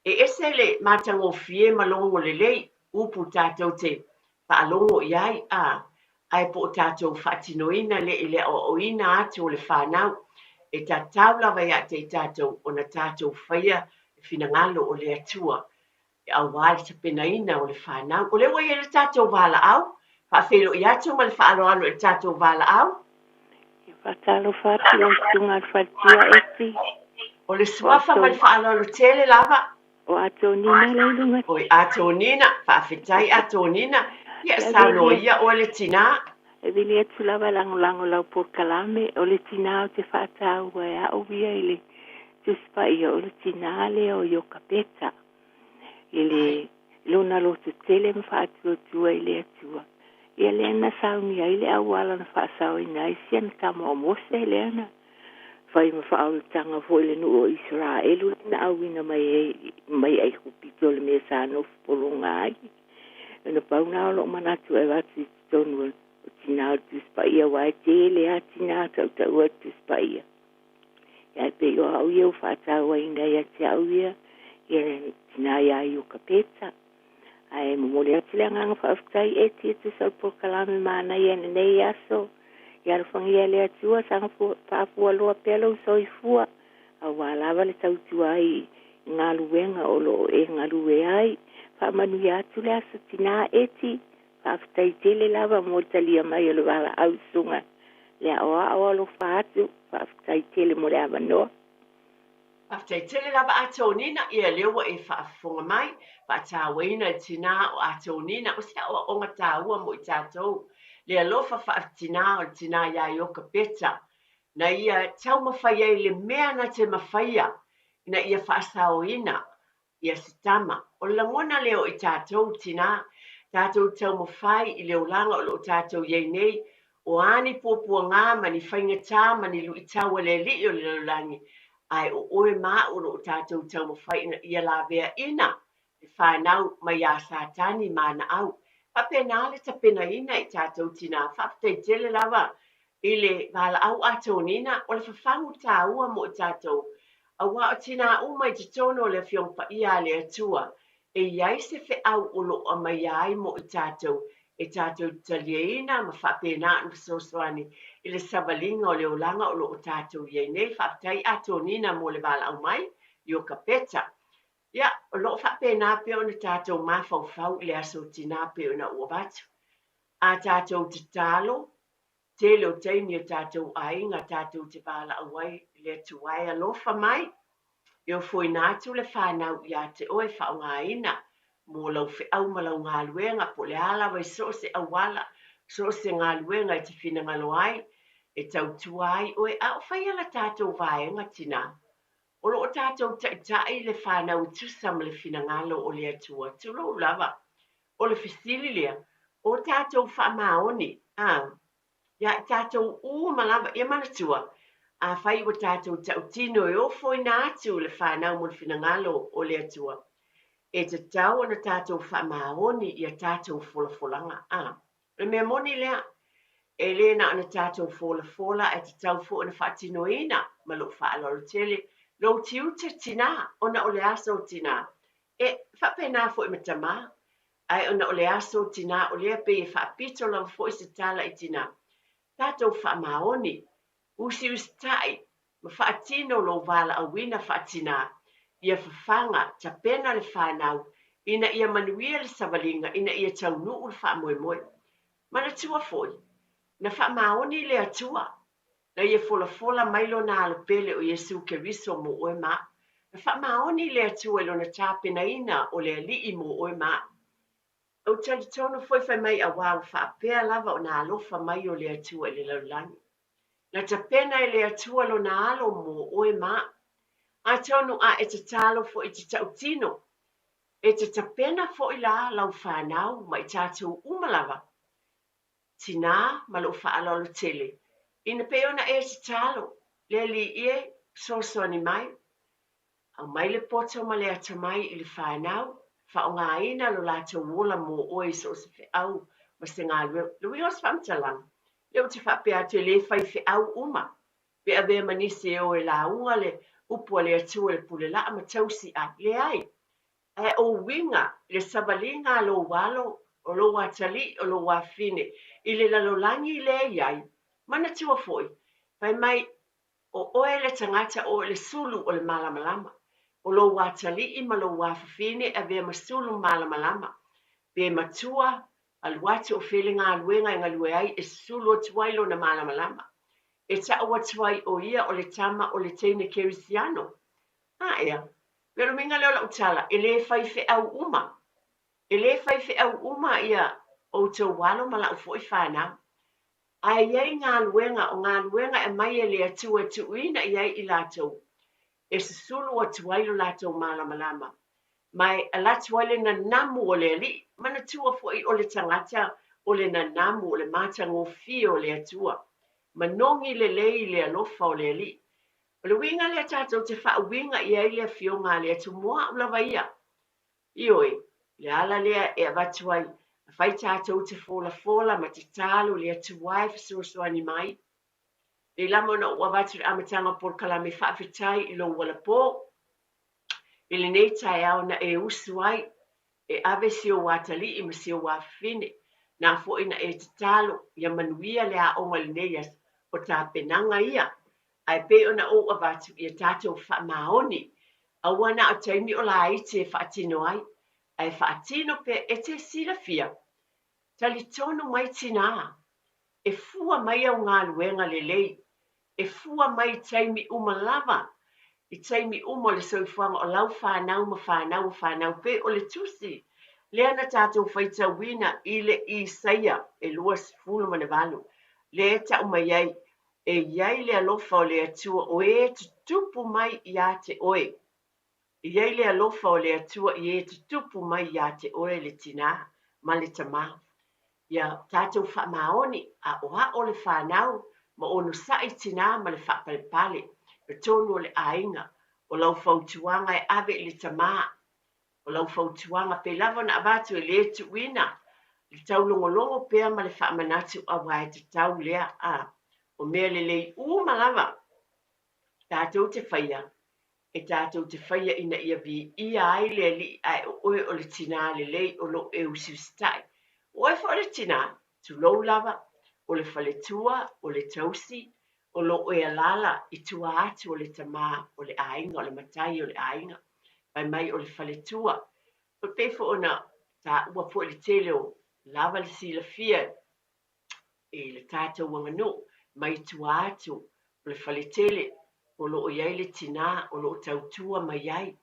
E ese le mātango fie malongo lelei upu tātou te whaalongo iei ai po tātou whaatinoina le ile o ina atu o le whanau. E tātou lawa ia te tātou o na tātou whaia fina ngalo o le atua. E au wale ta penaina o le whanau. O le wai e le tātou wala au. Whawhelo I atu ma le whaaloalo e tātou wala au. E whatalo whati o tunga whatia eti. O le swafa ma le whaaloalo tele lava. O ato nina leilunga. O ato nina. Whawhetai ato nina. Ia sano ia o le tina. E vili atu lava lango lau por kalame o le tina o te whaatau e a ovia ili tuspa ia o le tina le o yo kapeta ili luna lo tu tele mwhaatu o tua ili atua ia le ana sauni a ili awala na whaasau ina isi ana kama o mose le ana whai mawhaau tanga fo ili nu o Israelu na awina mai ai hupito le mea sa nofu polonga ai ina pauna alo manatu e watu tonu tina o tuspaia wai tele a tina tau o tuspaia. Ia pe o au iau whaatau a inga ia te au ia, ia tina ia i o kapeta. Ai momole ati le nganga whaaftai e te tu sau por kalame mana ia nei aso. Ia rwhangia le atua sanga whaafua loa pelo soi fua. Au walawa le tau tua i ngā luenga o lo e ngā lue ai. Whaamanu ia atu le aso tina eti. Whaaftai tele lava mo talia mai o le wala au sunga. Lea oa oa lo whaatu, whaaftai tele mo le awa noa. Whaaftai tele lava ato nina, ia lewa e whaafonga mai, whaatawaina tina o ato nina, o sea o onga tāua mo I tātou. Lea lofa whaatina o tina ia I oka peta. Na ia tau mawhaia I le mea na te mawhaia, na ia whaasaoina, ia sitama. O langona leo I tātou tina, tātou tau mawhai I leo langa o lo tātou iei nei, o ani pōpua ngā mani whainga tā mani lu I taua le li o le langi. Ai o oe mā o lo tātou tau mawhai na ia la vea ina, e whanau mai a sātani mana au. Pape nāle ta pena ina I tātou tina, whaptei tele lava I le wala au atou nina, o le whawhangu tā ua mo I tātou. A wā o tina umai te tono le whiongpa ia le atua, e iai se whi au o lo a mai ai mo I tātou, e tātou talieina ma whapena na sosoani, I le savalinga o le olanga o lo tātou iei nei, whaatai ato nina mo le wala au mai, I o ka peta. Ia, o lo whapena pe o na tātou mawhau le aso tina pe o na ua batu. A tātou te talo, te leo teini o tātou ainga tātou te wala au ai, le tuai alofa mai. Io foi nātu le whanau ia te oe whaonga ina, mo lau au ma lau ngā luenga, po le ala wai so se awala, so se ngā luenga I te whina ngalo ai, e tau tuai oe au whai ala tātou vaenga tina. O lo o tātou tai le whanau tusam le whina ngalo o le atua, tulo lava, o le fisili lea, o tātou whaamaoni, ia tātou malava, ia manatua, a whai o tātou tau tino e o foi nātu le whanau mo le whina ngalo o le atua. E te tau ana tātou whaamaoni ia tātou fola-folanga. Le mea moni lea, e le na ana tātou fola-fola e te tau fo ana whaatinoina, ma lo whaalolo tele, lo tiu te tina, ona o le aso tina. E whapena fo I matama, ai ona o le aso tina, o lea pe e whaapito lau fo I se tala I tina. Tātou whaamaoni, usi tai, ma whaatino lo wala a wina whaatina, ia whawhanga, ta pena le whanau, ina ia manuia le savalinga, ina ia tau nuu le whaamoemoe. Mana tua foi, na whaamaoni le atua, na ia fola mailo na alapele o Yesu Keriso mo oe ma, na whaamaoni le atua ilo na tāpena ina o le alii mo oe ma. Au tali tono foi whai mai a wau whaapea lava o na alofa mai o le atua le laulangi. Na ta pena le atua lo na alo mo oe ma, a tonu a e te talo fo I te tautino, e te tapena fo I la lau whanau ma I tātou umalava. Tina ma lo whaalolo tele, ina peona e te talo, le li ie soani mai, au mai le poto ma le atamai I le whanau, whaonga ina lo lato wola mo oe so se fe au, ma se ngā lui os whamtalang, leo te whapea te le whai fe au uma, pe a vea manise o e la unga le upua le atua le pule la ma tausi a le ai. E o winga le sabalinga lo walo o lo watali o lo wafine I le lalolangi le iai. Mana tua foi. Pai mai o oe le tangata o le sulu o le malamalama. O lo watali I ma lo wafine a vea masulu malamalama. Pe matua aluatu o feelinga aluenga inga lue ai e sulu o tuailo na malamalama. E ta o tuai o ia o le tama o le teine kerisiano. Ea, pero minga leo la utala, e le fai fe au uma. E le fai fe au uma ia o te walo ma la ufo I whanau. A iei ngā luenga e mai e le atua tuina iei I lātou. E se sulu o tuailo lātou malamalama. Mai a latuaile na namu o le ali, mana tua fo I o le tangata o le na namu o le mata ngofi o le atua. Manongi le lei le alofa o le ali. O le winga le tātou te wha winga I ai le fionga le atu moa ula vaia. Ioi, le ala lea e avatuai, a whai tātou te fola ma te talo le atu wai whasuasoani mai. Le lamona o avatu amatanga por kalame whawhitai I lo wala pō. I le nei tai au na e usuai, e ave si o watali I ma si o wafine. Nā fo ina e te talo, ia manuia le a onga le neias o tā penanga ia. Ai pe ona o avatu I tātou whaamaoni, a wana o taimi o la ite e whaatino ai, ai whaatino pe e te Fiafia. Tali tonu mai tina, e fua mai au ngā luenga le lei, e fua mai taimi umalava, I taimi umo le soifuanga o lau whanau pe o le tusi, le ana tātou whaita wina I le Isaia e luas fulu manawalu, le ta umaiai, e iai le alofa o le atua o e te tupu mai ia te oe. Iai le alofa o le atua I e te tupu mai ia te oe le tina, ma le tama. Ia tātou whaamaoni a oha o le whanau, ma ono sai tina ma le whapalepale, e tonu o le ainga, o lau fautuanga e ave le tama, o lau fautuanga pe lava na abatu e le tuina, le tau longolongo pea ma le whaamanatu a wae te tau lea a. O mea le lei malava, tātou te whaia, e tātou te whaia ina ia vi ia ai le li ai oe o le tina le lei o lo e usistai. O e wha le tina, tu lou lava, o le faletua, o le tausi, o lo e alala I tua atu o le tamā, o le ainga, o le matai o le ainga, mai o le faletua. O pefo ona ta ua po le tele o lava le silafia e le tātou wanganu, mai tua atu o le faletele, o lo iai le tina, o lo tautua mai ai,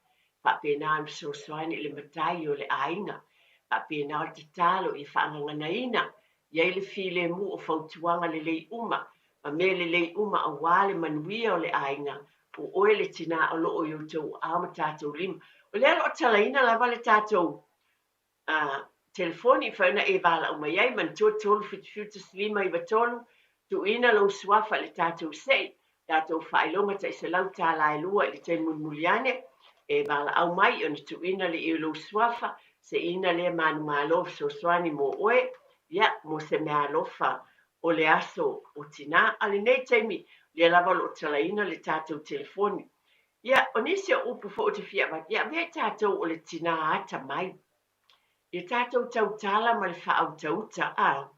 pa pena am sosoani le matai o le ainga, pa pena o te talo I whaanganganaina, iai le file mu o fautuanga le lei uma, ma me le lei uma a wale manuia o le ainga, o oe le tina o lo o yotou ama tātou lima. O le alo o talaina lava le tātou telefoni whauna e wala o mai ai, man tua tolu fitu slima I watolu, tu ina lo swafa le tātou sei, tātou whailonga ta isa lau tā lai lua I le ten mulmuliane, e wala au mai, on tu ina le I lo swafa, se ina le manu malo so swani mo oe, ya mo se mea alofa o le aso o tina, ale nei teimi, le lava lo talaina le tātou telefoni. Ya, onisi o upu fo o te fia, ya me tātou o le tina ata mai. Ia tātou tautala ma le whaautauta a,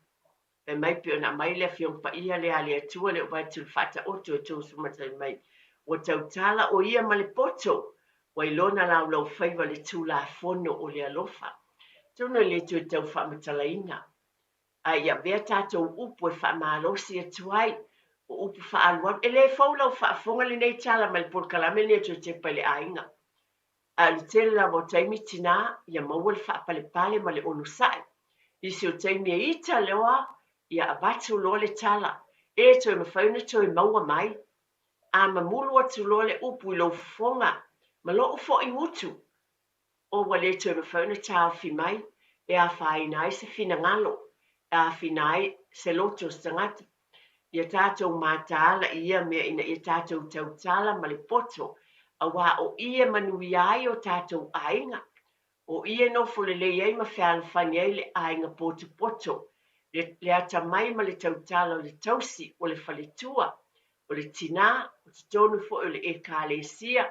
pe mai pe ona mai le fiong pa ia le ali atua le uwai tulu whata oto e tō sumatai mai. O tautala o ia ma le poto, wa ilona lau lau whaiva le tūla fono o le alofa. Tuna le tu e tau whaamatala ina. A ia vea tātou upu e whaamalosi atuai, o upu whaaluan. E le whaulau whaafonga le nei tala ma le porkalame le tu e te pale ainga. A le tele la mo taimi tina, ia maua le whaapalepale ma le onu sae. Isi o taimi e ita lewa, ia abatu lo le tala. E to e mawhauna to e maua mai. A mamulu atu lo le upu I lo fonga. Ma lo ufo I utu. O wale to e mawhauna tau fi mai. E a whainai se fina ngalo. E a finai se loto stangata. Ia tātou mātāla ia mea ina ia tātou tautala ma le poto. A wā o ia manui ai o tātou ainga. O ia no fulele ai ma whaalfani ai le ainga poto poto. Le ata mai ma le tautala o le tausi o le faletua. O le tina, o te tonu fo o le e kālesia,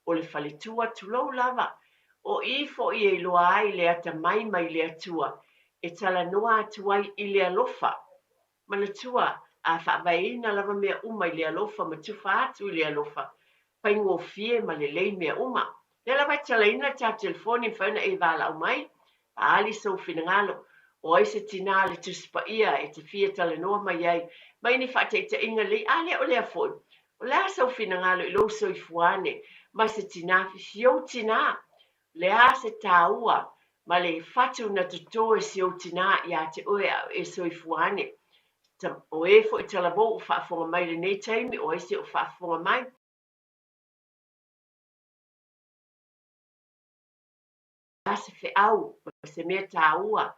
o le faletua tulou lava. O I fo I e loa ai le ata mai mai le atua. E tala noa atuai I le alofa. Ma le tua, a whaawaina lava mea uma I le alofa, ma tufa atu I le alofa. Pai ngō fie ma le lei mea uma. Le lava talaina ta telefoni whauna e wala au mai, a ali sau finangalo, o aise tina le tuspa ia e te fie tala noa mai ai, mai ni whate te inga lei, ale o lea fon. O lea sau finangalo I lo so I fuane, ma se tina fio tina, lea se taua, ma le fatu na tuto e sio tina ia te oe e so I fuane. O e fo I talabo o whaafonga mai le nei taimi, o aise o whaafonga mai, se fe au se mea tāua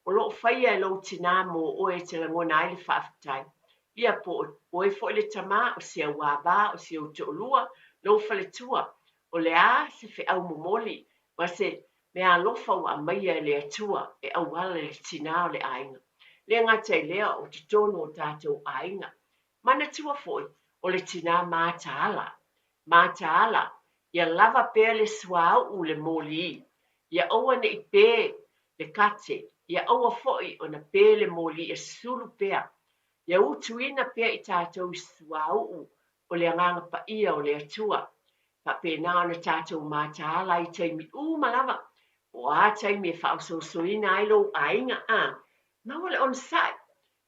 o lo whaia e lo tina mo o e te langona ai le whaafitai. Ia po o e fo le tama o se wāba o se o te olua lo whale tua o le a se fe au momoli ma se mea alofa wa maia e le atua e au wala le tina o le ainga. Le ngatai lea o te tono o tātou ainga. Mana tua foi o le tina mātaala. Mātaala ia lava pēr le suau u le moli. Ia oa ne I pē le kate, ia oa foi o na pē le moli e sulu pēr. Ia utuina pēr I tātou suau o le anganga pa ia o le atua. Pa pēnā o na tātou mātāla I taimi malava. O a taimi e whaososoina ai lo ainga a. Maua le on sai.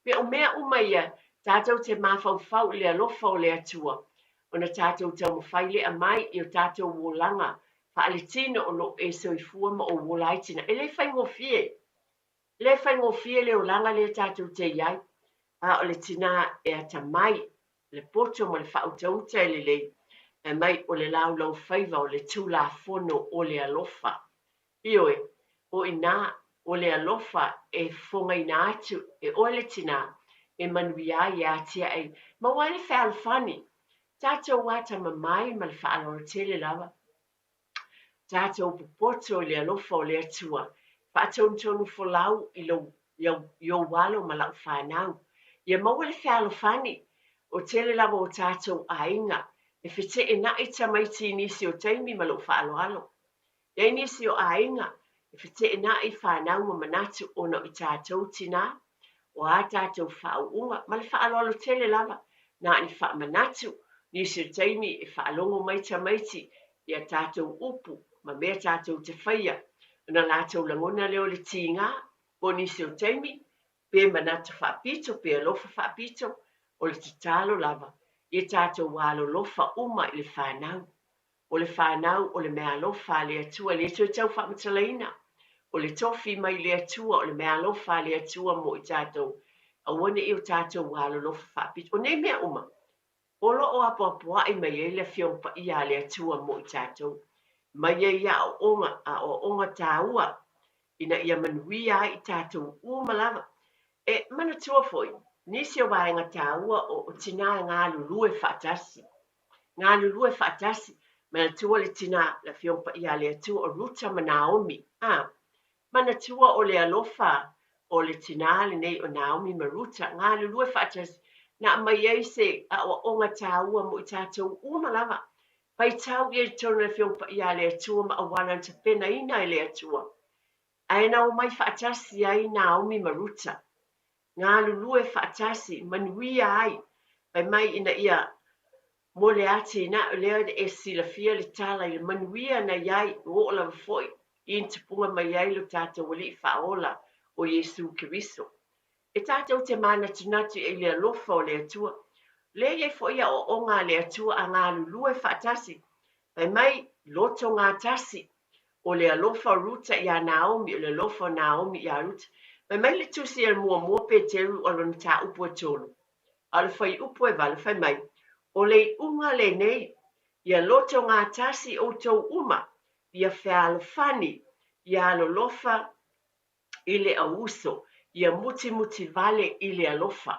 Pe o mea ia tātou te mawhau le alofa o le atua. O na tātou tau mawhaile a mai I o tātou wolanga. Whaaletina o lo e soifua ma o wolaitina. E le whai ngofie. Le whai ngofie le o langa le tātou te iai. A o le tina e ata mai. Le poto ma le whautauta e le lei. E mai o le lau lau whaiva o le tūla fono o le alofa. Ioe, o ina o le alofa e fonga ina atu e o le tina e manuia I atia e. Ma wale whaalfani. Tātou wata mamai ma le whaalorotele lava. Tātou pupoto le alofa o le atua. Whaatonu folau I lo yo walo ma lau whanau. Ia maua le whaalofani o tele lava o tātou ainga. E white e na I tamaiti nisi o taimi ma lau whaaloalo. Ia nisi o ainga. E white e na I whanau ma manatu o na I tātou tina. o a tātou whaunga, ma le whaalolo tele lava, na ni whaamanatu, nisi o taimi e whaalongo maita maiti, ia tātou upu, ma mea tātou te whaia, na lātou langona leo le tīngā, o nisi o taimi, pe manatu whaapito, pe alofa whaapito, o le titalo lava, ia tātou walo lofa uma i le whanau, o le whanau o le mea alofa le atua, le atua tau whaamatalaina, o le tofi mai le atua, o le mea alofa le atua mo i tātou, a wane i o tātou walo lofa whaapito, o nei mea uma, o lo o apoapoa i mai e le whiongpa ia le atua mo i tātou, mai e ia o onga tāua, ina ia manuia i tātou umalava, e mana tua foi, nisi o waenga tāua o tina ngā lulue whaatasi, ngā lulue whaatasi, mana tua le tina la whiongpa ia le atua o Ruta ma Naomi, mana tua o le alofa o le tina le nei o Naomi ma Ruta, ngā lulue whaatasi, na mai ei se a o onga tāua mo i tātou umalava, pai tau i tonu le whiongpa ia le atua ma awana ta pena ina i le atua, aena o mai whaatasi ai Naomi ma Ruta, ngā lulue whaatasi manuia ai, pai mai ina ia mo le ati na o lea e silafia le tala i le manuia na iai o la foi i te punga mai ai lo tātou wali whaola o Yesu Kiriso. E tātou te mana tunatu e le alofa o le atua. Le e foi o ngā le atua a ngā lulue whaatasi. Pai mai loto ngā tasi o le alofa Ruta i a Naomi o le alofa Naomi i a Ruta. Pai mai le tusi e mua pe teru o lona tā upu e tonu. A le whai upu e wale whai mai. O le unga le nei, ia loto ngā tasi o tau uma, ia whaalofani, ia alolofa i le auso, ia muti vale i le alofa.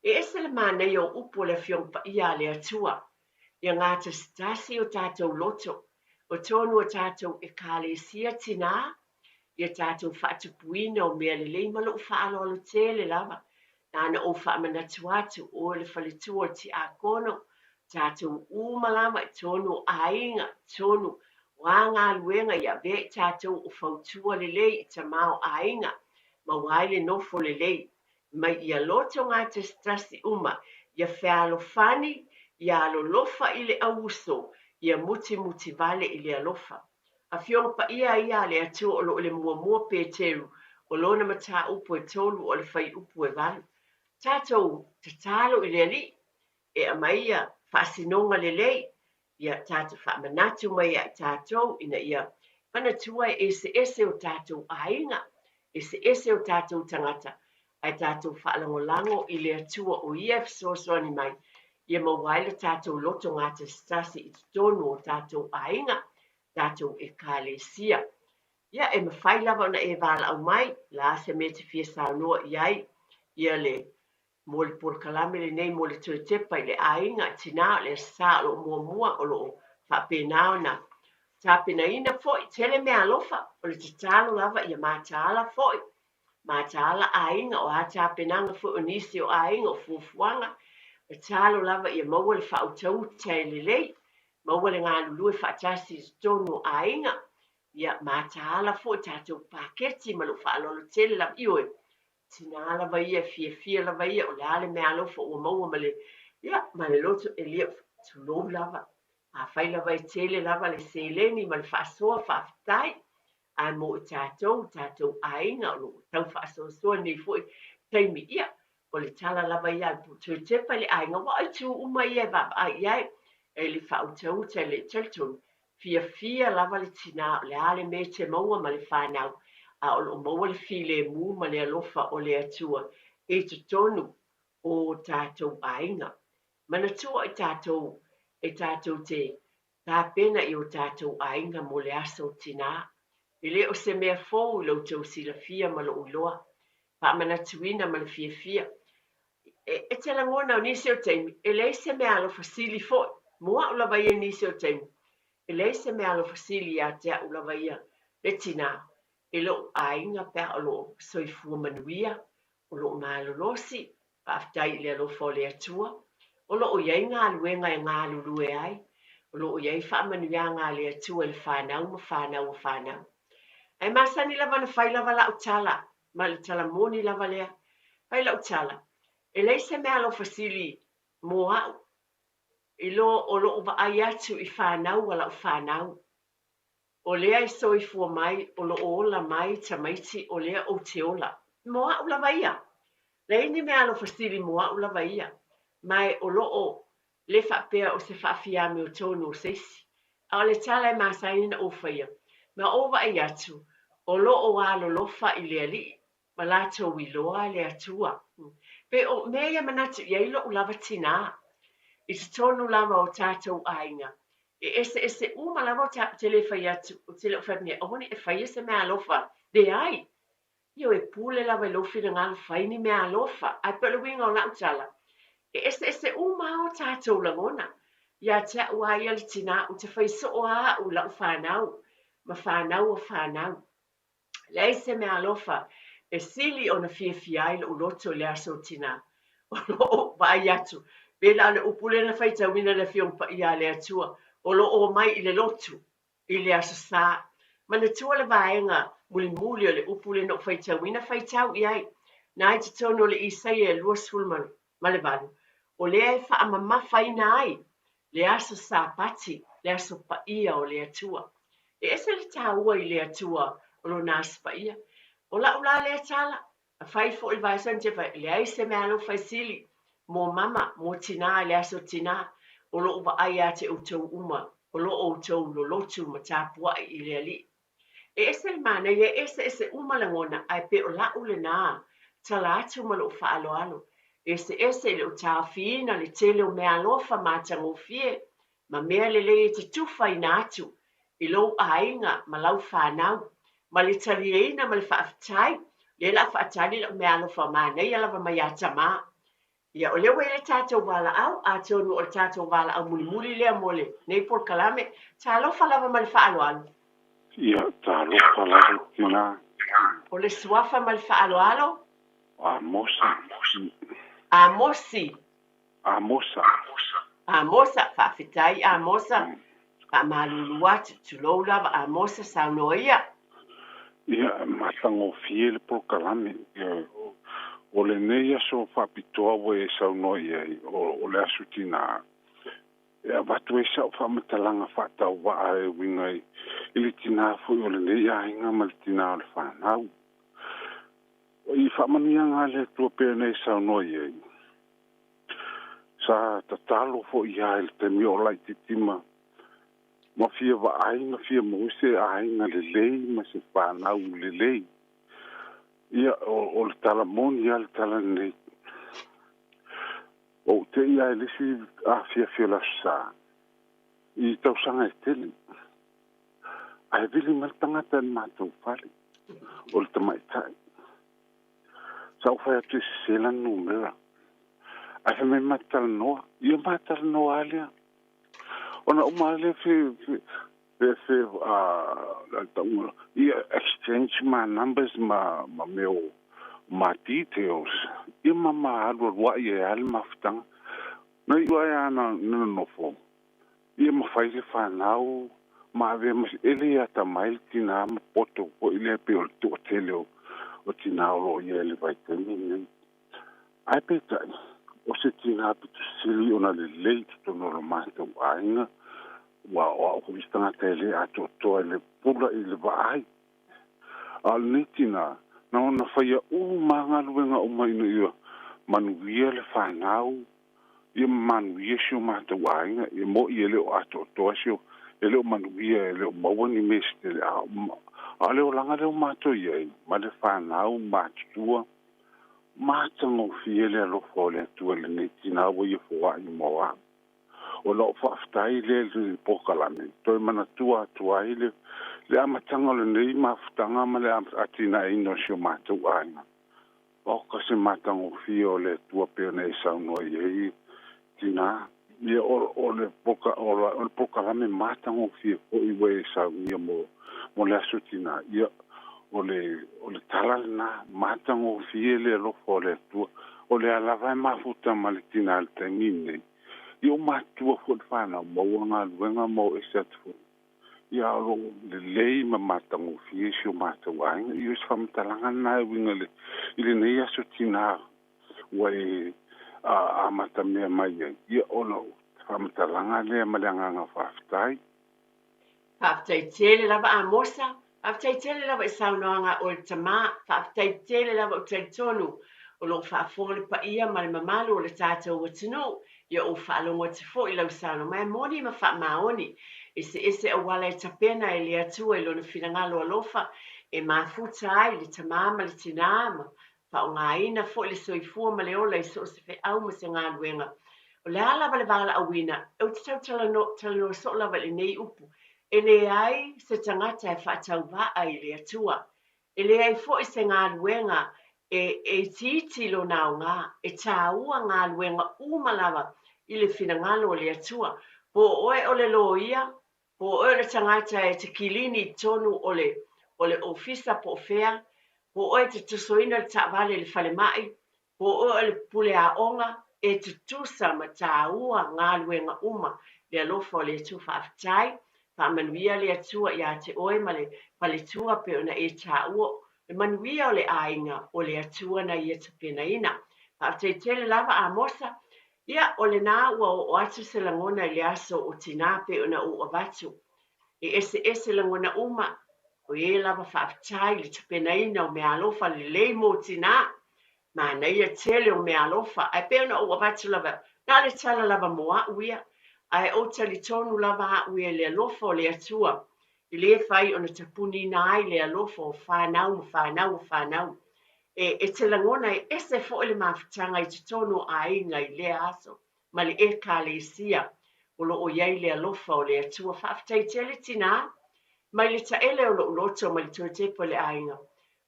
E ese le mānei o upo le whiongpa ia le atua, ia ngā tasi o tātou loto, o tonu o tātou e kālesia tina, ia tātou whaatupuina o mea le leima lo whaalolo tele lava, nāna o whaamanatu atu o le whalitua ti a kono, tātou umalama e tonu ainga, tonu wanga luenga ia ve tātou o whautua le lei i tamao ainga, ma waile nofo le lei, mai ia loto ngā testasi uma, ia whealofani, ia alolofa i le auso, ia muti vale i le alofa. A whiongpa ia le atu o lo le mua pe teru, o lona mata upu e tolu o le whai upu e valu. Tātou te talo i le ali, e a maia whaasinonga le lei, ia tātou whaamanatu mai a tātou, ina ia manatua e ese o tātou ainga, ese o tātou tangata, ai tātou whaalangolango i le atua o ia fsosoani mai, ia mawaila tātou loto ngā te stasi i tonu o tātou ainga, tātou e kālesia. Ia e mawhai lava na e wala au mai, la se me te fia saunua iai, ia le mo le polokalame le nei mo le tuetepa i le ainga tina le sa lo mua o lo whaapenao na tāpenaina foi tele mea alofa o le tatalo lava ia mātaala foi mātaala ainga o a tāpenanga foi o nisi o ainga o fufuanga le talo lava ia maua le whautau tai le lei maua le ngā lulue whaatasi tonu ainga ia mātaala foi tātou paketi ma lo whaalolo tele lava ioi tina lava ia fia lava ia o le ale mea alofa ua maua ma le ia ma le loto e lia tulou lava a whai lava i tele lava le seleni ma le whaasoa whaafitai a mo i tātou ainga o lo tau whaasoa nei fwoi taimi ia o le tala lava ia tui tepa le ainga wa ai tu uma ia baba ai iai e le whautau te le teltun fia lava le tina le ale me te maua ma le whanau a o maua le file mu ma le alofa o le atua e te tonu o tātou ainga. Mana tua e tātou te tāpena i o tātou ainga mo le aso tina. I le o se mea fōu i lau sila fia ma lo uloa. Pa mana tuina ma le fia. E te langona o nisi o teimi. E le se mea alo fasili fōi. Mua o lava ia nisi o teimi. E le se mea alo fasili a tea o lava ia le tina. E lo ainga pe o lo soifua manuia, o lo malolosi, pa aftai le alo fole atua, o lo o iei ngā luenga e ngā lulue ai, o lo o iei wha manuia ngā le atua le whanau. Ai masani lava na whai lava la o tala, ma le tala moni lava lea, Pai lau tala. E lei se mea lo fasili mo au. I lo o lo wa ai atu I whanau wala o whanau. O lea I soi fua mai o lo ola mai tamaiti o lea o te ola. Mo au la vaia. Lei ni mea lo fasili mo au la vaia. Mai o lo o le whapea o se Fiafia Mai o tonu o seisi. A le tala e masaina o whaia. Ma o wa ai atu. O lo o alo lofa I le ali. Ma la tau I loa le atua. Pe o mea manatu ia ilo ulava tina. I te tonu lava o tātou ainga. E ese uma lava o tele whai atu. O tele o whai mea. O honi e whai ese mea alofa. De ai. Io e pule lava I lofi na ngalo whai ni mea alofa. Ai pelo winga o lau tala. E ese uma o tātou langona. Ia te ua ia le tina. O te whai so o a u lau whanau. Ma whanau o whanau. Le ese mea alofa. E sili o na fiafia I o loto le aso tina. O lo vai atu. Pela le upule na faita wina le fiong pa ia le atua. O lo o mai I le lotu. I le aso sa. Ma na tua le vaenga. Muli muli o le upule na faita wina faita u iai. Na ai te tono le isai e lua sulman. Ma le valu. O le ai wha ama mawhaina ai. Le aso sa pati. Le aso pa ia o le atua. E ese le taua I le atua. O lo nasa pa ia. O la ula le atala. A fai fo I vai san te fai. Le ai se me alo fai sili. Mo mama, mo tina, le aso tina. O lo uwa ai a te utou uma. O lo o utou lo lotu ma tāpua I le ali. E ese le mana, e ese uma langona. Ai pe o la ule nā. Tala atu ma lo ufa alo alo. Ese le o tāwhina le tele o mea alofa mātango fie. Ma mea le le te tufa I nātu. I lo ainga ma lau whanau. Ma le tarieina ma le whaafitai. Le la whaatani le o mea alofa mana. Ia lava mai ata maa. Ia o lewa ele tātou wala au, a tonu o le tātou wala au muli muli lea mole. Nei por kalame, tā lofa lava ma le whaalo alo. Ia, tā lofa lava tina. O le suafa ma le whaalo alo? A mosa. A mosi. A mosa. A mosa, whaafitai a mosa. Ka malulu atu tulou lava a mosa saunoa ia. Ia, matango fie le por kalame. Ia, o le nei aso whapitoa we sau noi ai, o le asu tina. E a watu e sau whamatalanga whatau wa e wingai, ili tina fui o le nei a hinga ma le tina o le whanau. O I whamania ngā le tua pēr nei sau noi ai. Sa tatalo fo I ai le te mi o lai titima. Ma fia wa ai, ma fia moise a hinga le lei, ma se whanau le lei. Ia o le tala moni ia le tala nei. O te ia e lisi a Fiafia la sa. I tausanga e tele. A e vili mal tangata e mātou whare. O le tamaitai. Sa o whai atu e sela numera. A he me matala noa. Ia matala noa alea. Ona umalea ia exchange my numbers ma meo ma details ia mama alo wa ia al maftang na ia ana no fo ia ma fai le fanau ma ve ma ele ia ta mail tina ma poto o ile pe o to tele o tina o ia le vai tani ai peta o se tina pe sili ona le late to no ma to ainga wa o istanga tele a to le pula I le vai al nitina na ona faia manga luenga o mai no ia manuia le whanau ia manuia sio mata wainga ia mo ia le o ato sio ele o manuia ele o mawani meste a le o langa le o mato ia ma le whanau matua matango fiele alo fole tua le nitina wo ia fua I moa o lo whaftai le pokalame toi mana tua ile le amatanga le nei mafutanga ma le atina ino sio mātou aina. O kasi matanga o fio le tua pēne I sauno I tina. Ia o le poka rame matanga o fio o iwe I saunia mo le aso tina. Ia o le tala na matanga o fio le lofo le tua. O le alawai mafuta ma le tina le tangine. Ia o matua fo le whana mauanga luenga mo e satu. Ia alo le lei ma matango fie sio matau ainga. Ia is whamtalanga nai winga le. Ile nei aso tina wai a mata mea mai ia ono whamatalanga lea maleanganga whaftai. Whaftai tele lava a mosa, whaftai tele lava I saunoanga o le tama, whaftai tele lava o tai tonu, o lo whaafone pa ia ma le mamalu o le tātou o tino, ia o whaalongo te fo I lau sauno, mai moni ma wha maoni, ese o wala e tapena e le atua I lona finangalo alofa, e mafuta ai le tamama le tinama, pa o ngā ina fo le soifua ma le ola I so se fe au ma se ngā luenga. O le ala vale vala awina, e o te tau talano so lava le nei upu, e le ai se tangata e whaatau waa I le atua. E le ai fo I se ngā luenga e titi lo nao ngā, e tāua ngā luenga umalawa I le finangalo o le atua. Po oe o le loia, po oe le tangata e te kilini tonu o le ofisa po fea, po oe te tusoina le taavale le falemai, po oe le pule a onga, e te tusa ma tāua ngā luenga uma, le alofa o le atua whaafitai, whaamanuia le atua ia te oe ma le paletua pe ona e tāua, le manuia o le ainga o le atua na ia te pena ina. Whaafitai tele lava a mosa, ia o le nā ua o atu se langona I le aso o tina pe ona o avatu. E ese langona uma, o e lava whaafitai le te pena ina o me alofa le leimo tina, ma na ia tele o me alofa, ai pe ona o avatu lava, na le tala lava moa uia, ai o tali tonu lava uia le alofa o le atua, I le fai ona tapuni na ai le alofa o whanau. E te langona e ese fo le mawhitanga I te tonu a inga I le aso, ma le e ka le isia, o lo o iai le alofa o le atua, whaafitai tele tina, mai le taele o lo uloto ma le tuatepo le ainga.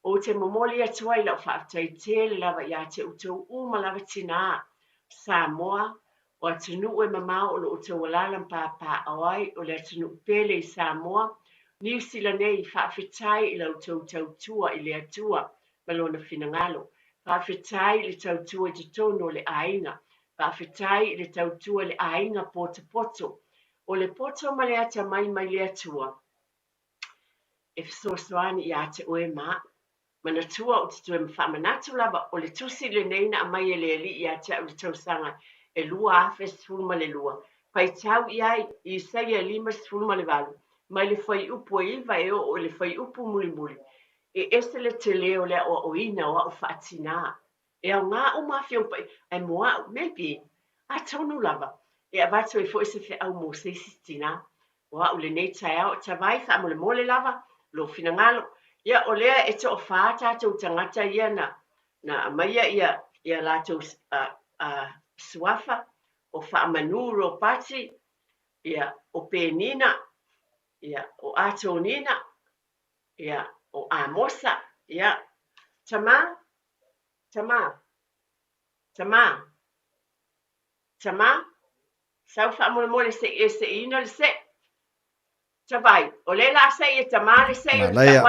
O te momoli atua I lau whaafitai tele lava ia te utou uma lava tina, Samoa, o atunu e mamau o lo utou walalam pāpā awai, o le atunu pele I Samoa, New Zealand nei whaafitai I lau tautua I le atua, malona finangalo. Whaafitai le tautua I te tono le ainga, whaafitai le tautua le ainga poto. O le poto ma le ata mai le atua, e fisoasoani I ate oe maa, manatua o te tue mwhamanatu lava o le tusi le neina a mai e le ali I ate au le tausanga e lua afe sfulma le lua. Pai tau iai I saia lima sfulma le valu, mai le whai upu e iwa e o le whai upu muli. E ese le te leo le o ina o au whaatina. E au ngā o mawhio pai, ai moa, maybe, a tonu lava. E a vatu e fo ese fe au mo seisistina. O au le nei tai au, ta vai wha mole lava, lo fina ngalo. Ia o lea e to o wha tātou tangata ia na maia ia lātou suafa, o wha manuro pati, ia o penina, ia o ato nina, ia o amosa, ia tama, sau wha mole se ina le se, tawai, o le la se e tama le se, Malaya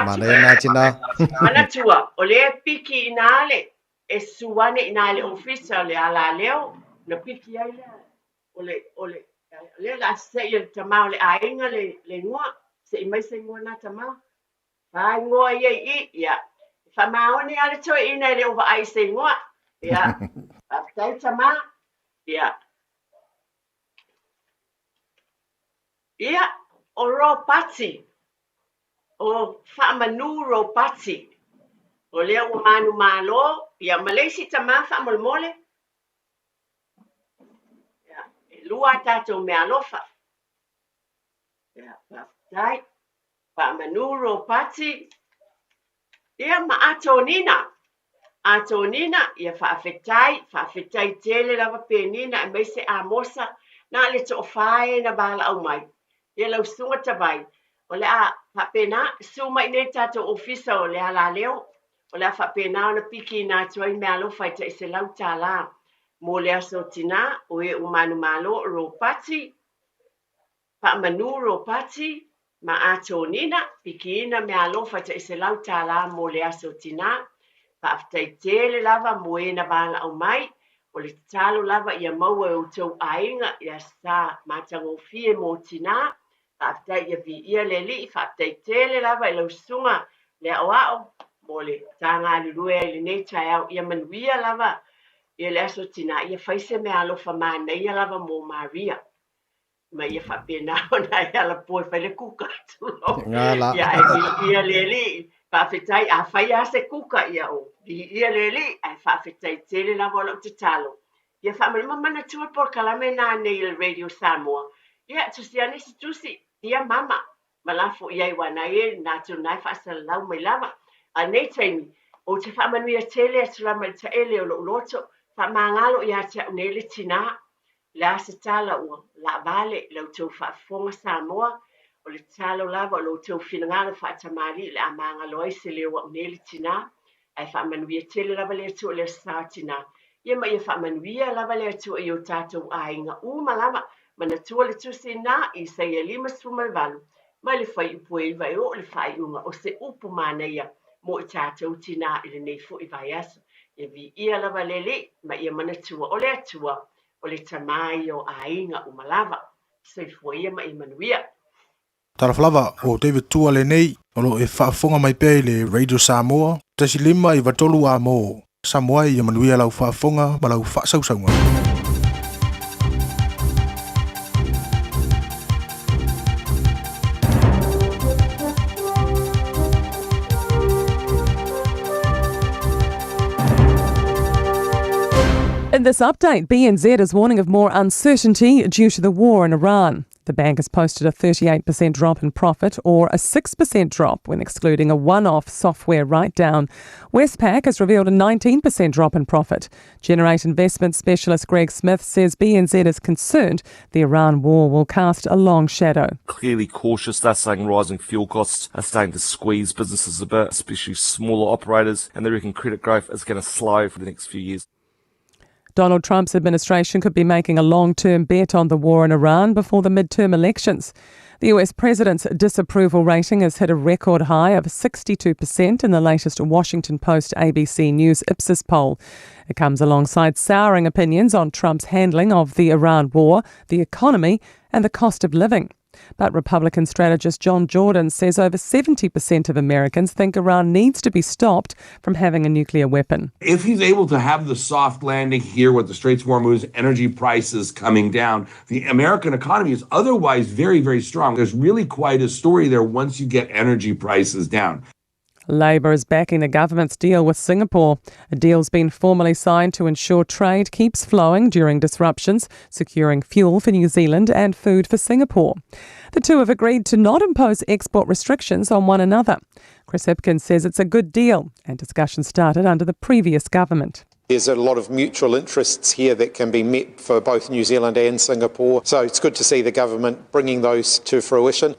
na tina. Manatua, o le piki inale, e suane inale ofisa le ala leo, na piki ai le la se e tama o le ainga le ngua, se imai se ngua na tama, ai ngua ia, fa maoni ale to ina le ova ai se ngua, ia, aftai tama, ia, o ro pati, o whaamanu ro pati, o lea ua manu malo, ia malesi tama whaamolmole, ia, e lua tātou mea alofa, ia, whaftai, whaamanu ro pati, ia ma ato nina, ia whaafetai tele lava penina, e meise a mosa, na le to whae na bala au mai, ia lau sunga tawai, o le a whapena, suma i nei tātou ofisa o le ala leo, o le a whapena o na piki nā tuai mea alofa I te se lau tā la, mo le aso tina, o e umanu malo ro pati, whaamanu ro pati, ma ato nina, piki ina mea alofa te se lau tā la, mo le aso tina, whaaftai tele lava mo e na bala au mai, o le talo lava ia maua e o tau ainga, ia sa matango fie mo tina, whaaftai ia vi ia le li, whaaftai tele lava e lau sunga, le au mo le tanga lulue le nei tai au ia manuia lava Ia le aso tina ia faise me alofa mana ia lava mo Maria. Ma ia whapena ona ia la poe whaile kuka tulo. Ngala. Ia leli, whawhetai a whai ase kuka ia o. Ia leli, ai whawhetai tele la wala te talo. Ia whamana mana tua por kalame nā nei le Radio Samoa. Ia tusiane si tusi, ia mama. Malafo ia iwana e, nā tu nai whaasala lau mai lava. A nei taimi, o te whamanu ia tele aturama ta ele o lo loto, whamangalo ia te unele tina. La se tala ua, la vale, lau tau whaafonga Samoa, o le talo lava, lau tau whinangalo whaatamari, le amanga loai se leo wa uneli tina, ai whaamanuia tele lava lea tu o lea sa tina. Ia ma ia whaamanuia lava lea tu e o tātou ainga lava, mana tua le tu se nā i sa ia 5 ma le whai upue iwa e o le whai unga o se upu mana ia, mo i tātou tina i le nei fu i vai asa. Ia vi ia lava lele, ma ia mana tua o lea tua, o le tamai o ainga umalava. Se fuia ma imanuia. Taraflava o David Tua le nei, o lo e whaafonga mai pēi le Radio Samoa, tasi 5 i watolu a mo. Samoa i manuia lau whaafonga ma lau whaasausaunga. In this update, BNZ is warning of more uncertainty due to the war in Iran. The bank has posted a 38% drop in profit or a 6% drop when excluding a one-off software write-down. Westpac has revealed a 19% drop in profit. Generate investment specialist Greg Smith says BNZ is concerned the Iran war will cast a long shadow. Clearly cautious. They're saying rising fuel costs are starting to squeeze businesses a bit, especially smaller operators, and they reckon credit growth is going to slow for the next few years. Donald Trump's administration could be making a long-term bet on the war in Iran before the midterm elections. The US president's disapproval rating has hit a record high of 62% in the latest Washington Post ABC News Ipsos poll. It comes alongside souring opinions on Trump's handling of the Iran war, the economy, and the cost of living. But Republican strategist John Jordan says over 70% of Americans think Iran needs to be stopped from having a nuclear weapon. If he's able to have the soft landing here with the Straits of Hormuz, energy prices coming down, the American economy is otherwise very, very strong. There's really quite a story there once you get energy prices down. Labor is backing the government's deal with Singapore. A deal's been formally signed to ensure trade keeps flowing during disruptions, securing fuel for New Zealand and food for Singapore. The two have agreed to not impose export restrictions on one another. Chris Hipkins says it's a good deal, and discussions started under the previous government. There's a lot of mutual interests here that can be met for both New Zealand and Singapore, so it's good to see the government bringing those to fruition.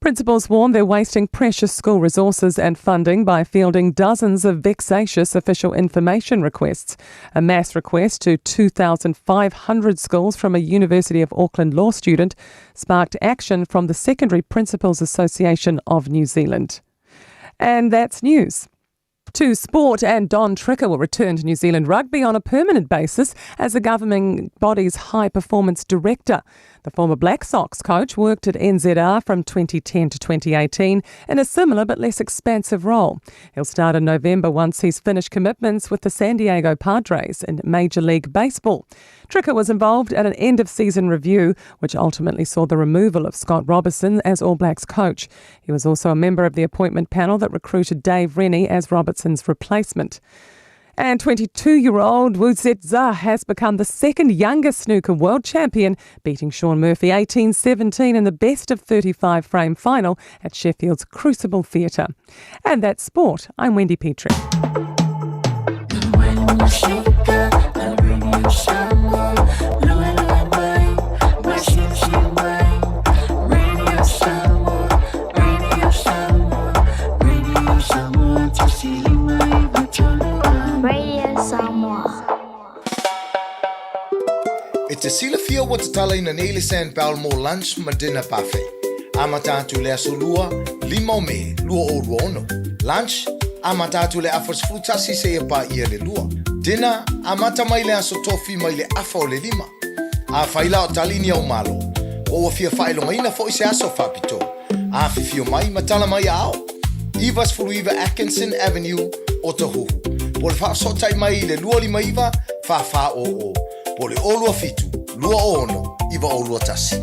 Principals warn they're wasting precious school resources and funding by fielding dozens of vexatious official information requests. A mass request to 2,500 schools from a University of Auckland law student sparked action from the Secondary Principals Association of New Zealand. And that's news. To sport, and Don Tricker will return to New Zealand Rugby on a permanent basis as the governing body's high-performance director. The former Black Sox coach worked at NZR from 2010 to 2018 in a similar but less expansive role. He'll start in November once he's finished commitments with the San Diego Padres in Major League Baseball. Tricker was involved at an end-of-season review, which ultimately saw the removal of Scott Robertson as All Blacks coach. He was also a member of the appointment panel that recruited Dave Rennie as Robertson's replacement. And 22-year-old Wu Zha has become the second youngest snooker world champion, beating Shaun Murphy 18-17 in the best-of-35 frame final at Sheffield's Crucible Theatre. And that's sport. I'm Wendy Petrie. E te Fiafia wa te tala ina nei le San Palmo lunch ma dinner buffet. Ama tātu le asolua, 5 o me, lua o ruono. Lunch, ama tātu le afas frutasi se e pa ia le lua. Dinner, ama tamai le aso tofi mai le afa o le 5. A faila o talini au malo. O a fia failonga ina fo i se aso whapito. A Fiafia Mai ma tala mai ao. Ivas Furuiva Atkinson Avenue o Tahuhu. po le whaasotai mai le lua lima iwa, wha o. Po le olua fitu, lua ono, iwa olua tasi.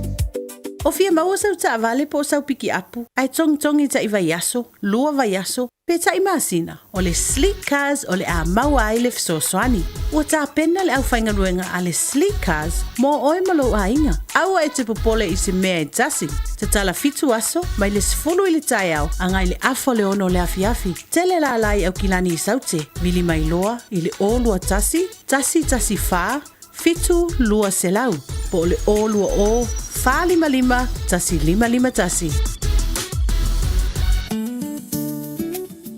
O fia maua sau ta vale po sau piki apu. Ai tongi ta iwa yaso, lua va yaso, pe ta imasina. O le sleek cars o le a maua ai le fsoswani. Ua ta pena le au whainga ruenga a le sleek cars mo oe malo a inga. Aua e te popole i se mea e tasi. Te tala fitu aso, mai le sifulu i le tai au, angai le afo le ono le afiafi. Tele la alai au kilani i saute, vili mai loa, i le o lua tasi faa, fitu lua selau. Po le o lua o, faa lima, tasi lima tasi.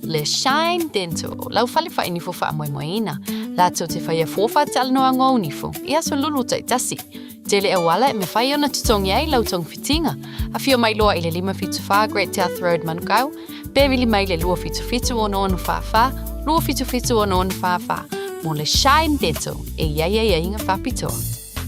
Le Shine Dental, lau fale fa inifo fa moina. La to te fai fofa tal no ango unifo. Ia so lulu tai tasi. Tele e wala me fai ona tutongi ai lau tong fitinga. A fio mai loa ile 5 fitu fa Great South Road Manukau. Bevili mai le lua fitu ono fa. Lua fitu ono fa. Mo le Shine Dental e ia inga fa pitoa.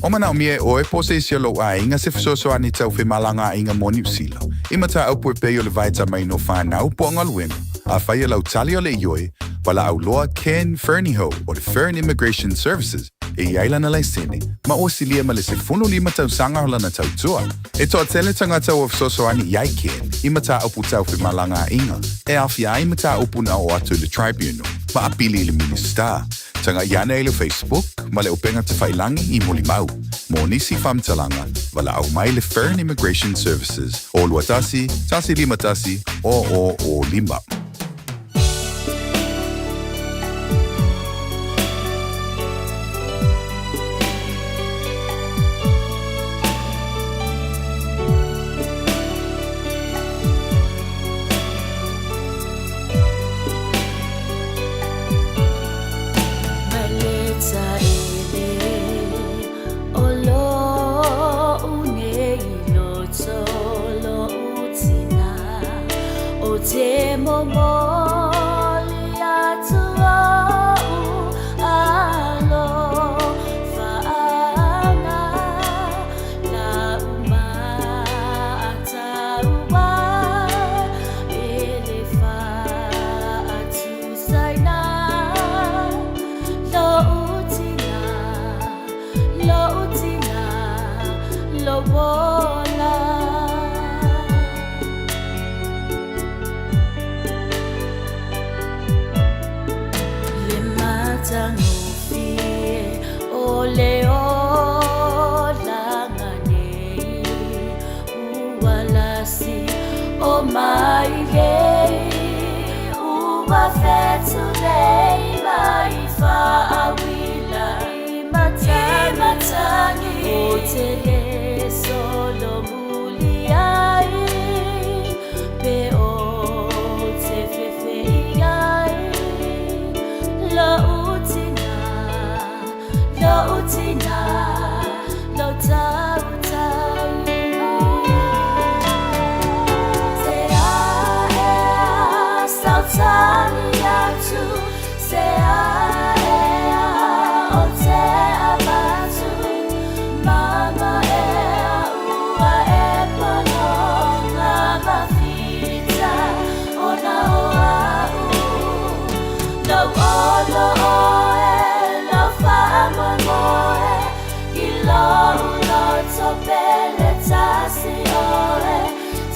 O mana o mie o e pose isi lo a inga se fisoso ani tau fi malanga inga mo New Zealand. Ima ta au pue peo le vaita mai no whanau po ngaluenga. A whaia lau tali o le ioi, wala au loa Ken Fernieho o le Fern Immigration Services e iaila na lai sene, ma o silia ma le se 5 tau sanga hola na tau tua. E toa tele tangata o fisoso ani iai Ken, ima ta upu tau fi malanga inga, e awhia ima ta upu na o atu le tribunal, ma apili le minister. Tanga iana e le Facebook, ma le upenga te whailangi i Molimau. Mo nisi whamtalanga, wala au mai le Fern Immigration Services. O lua tasi lima tasi, o lima.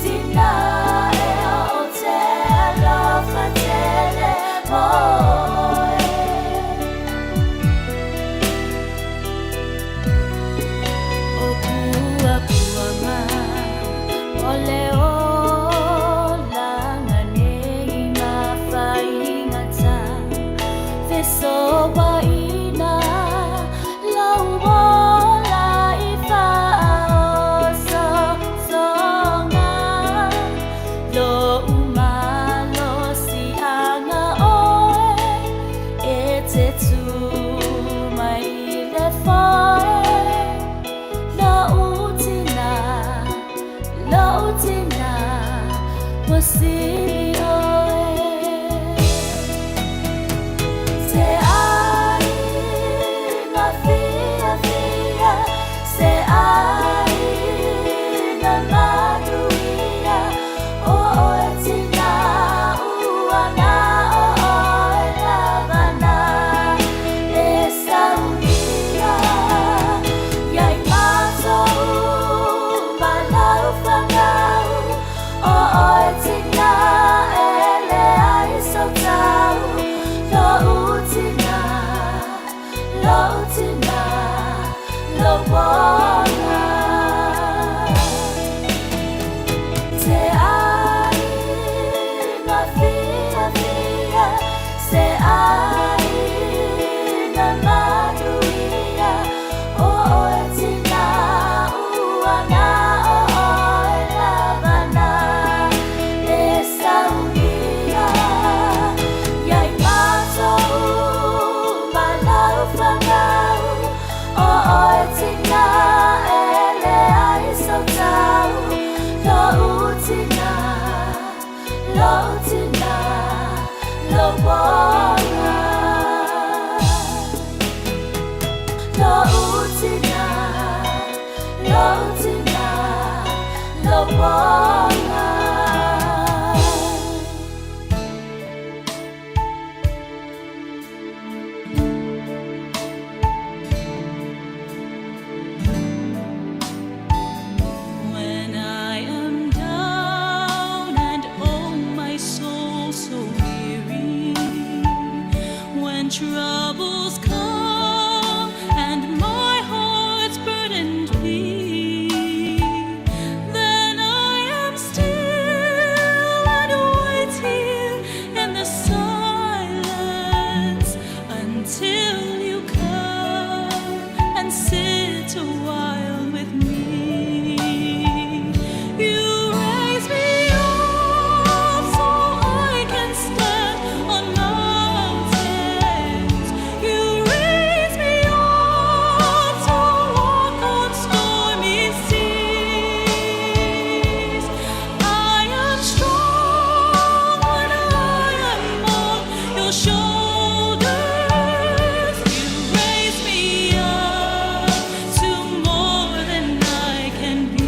Tina e o te alofa te Troubles come and my heart's burdened be, then I am still and wait here in the silence until you come and sit a while with me. You raise me up so I can stand on mountains. You raise me up to walk on stormy seas. I am strong when I am on your shoulders. You raise me up to more than I can be.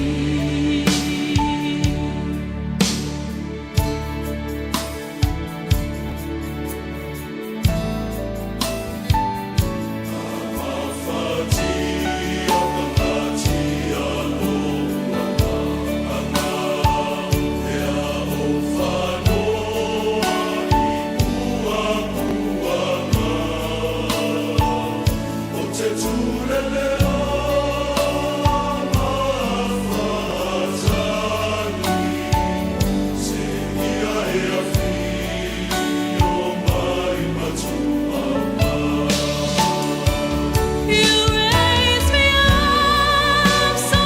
You raise me up so I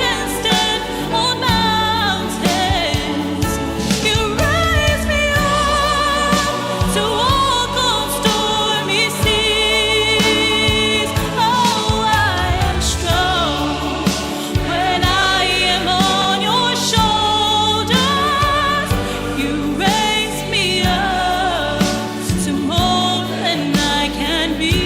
can stand on mountains. You raise me up to walk on stormy seas. Oh, I am strong when I am on your shoulders. You raise me up to more than I can be.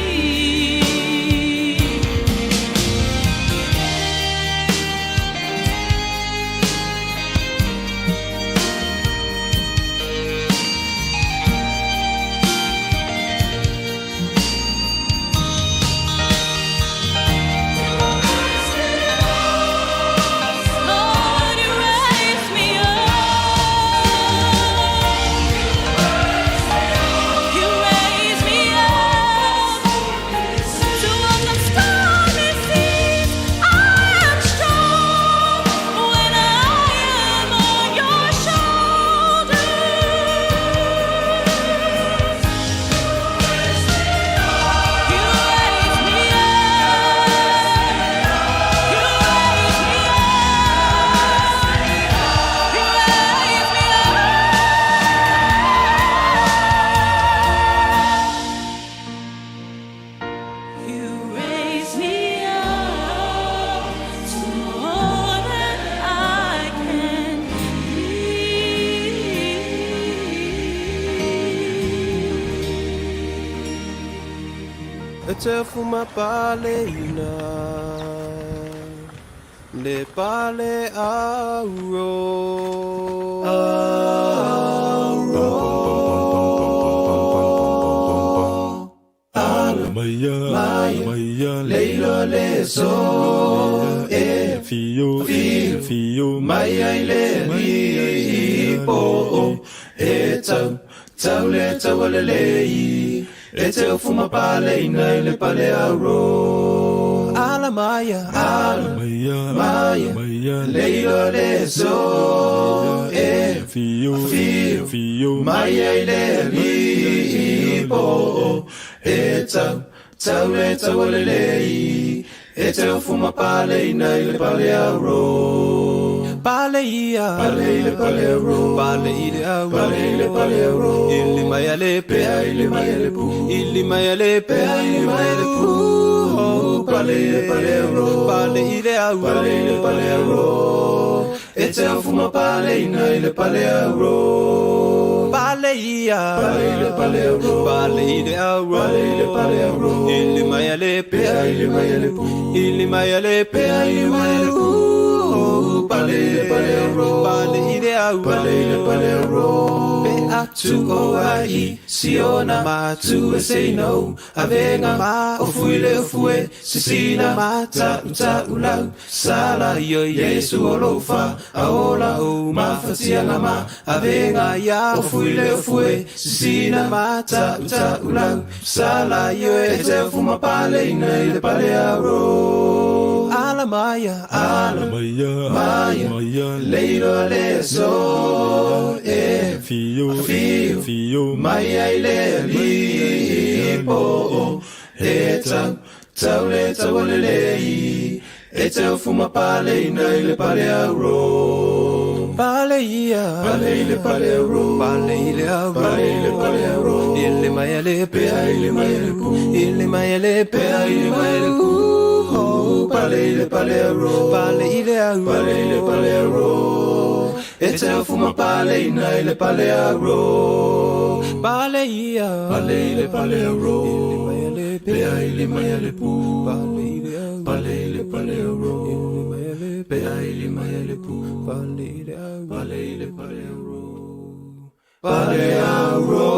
Lord, you raise me up. You raise me up to walk on stormy seas. I am strong when I am on your shoulders. You raise me You raise me up to more than I can E te fuma pale ina Le pale auro Maya, Maya, Leilo le so Fio, Fio, Maya le po E tau le tau le lei E te fuma pale ina le pale auro Ala Maya, Maya, Maya, Maya, Leilo le so Fio, Fio, Maya le po E tau le tau le lei E te fuma pale ina le pale auro Pale ia Pale ile pale auro Pale ile auro Pale ile pale auro Ili maya le pe Ili maya le pu Ili maya le pe Ili maya le pu Pale ile pale auro Pale ile auro Pale ile pale auro E te fuma pale ina ile pale auro Pale ia Pale ile pale auro Pale ile auro Pale ile pale auro Ili maya le pe Ili maya le pu Ili maya le pe Ili maya le pu pale ro pale ide au pale ro be atu o ai siona ma tu say no avenga ma ofuile ofue sisina mata uta ulau sala yo yesu olofa aola o mafatia ma avenga ya ofuile ofue sisina mata uta ulau sala yo ete fuma pale ina ile pale aro Alamaya, Maya, Leilo Leso, Fio, Maya Ile Lipo, Taule Tawalei, Etel Fuma Pale, Naile Palearo. Paleia, Paleile Palearo, Paleile Palearo, Ile Maya Lepe, Ile Maya Lepu, Ile Maya Lepe, Ile Maya Lepu. Paleile Palearo, Paleile Palearo, Etel Fuma Pale, Naile Palearo, Paleia, Paleile Palearo, Ile Maya Lepu, Paleile Palearo, Ile Maya Lepu, Paleile Palearo, Palearo.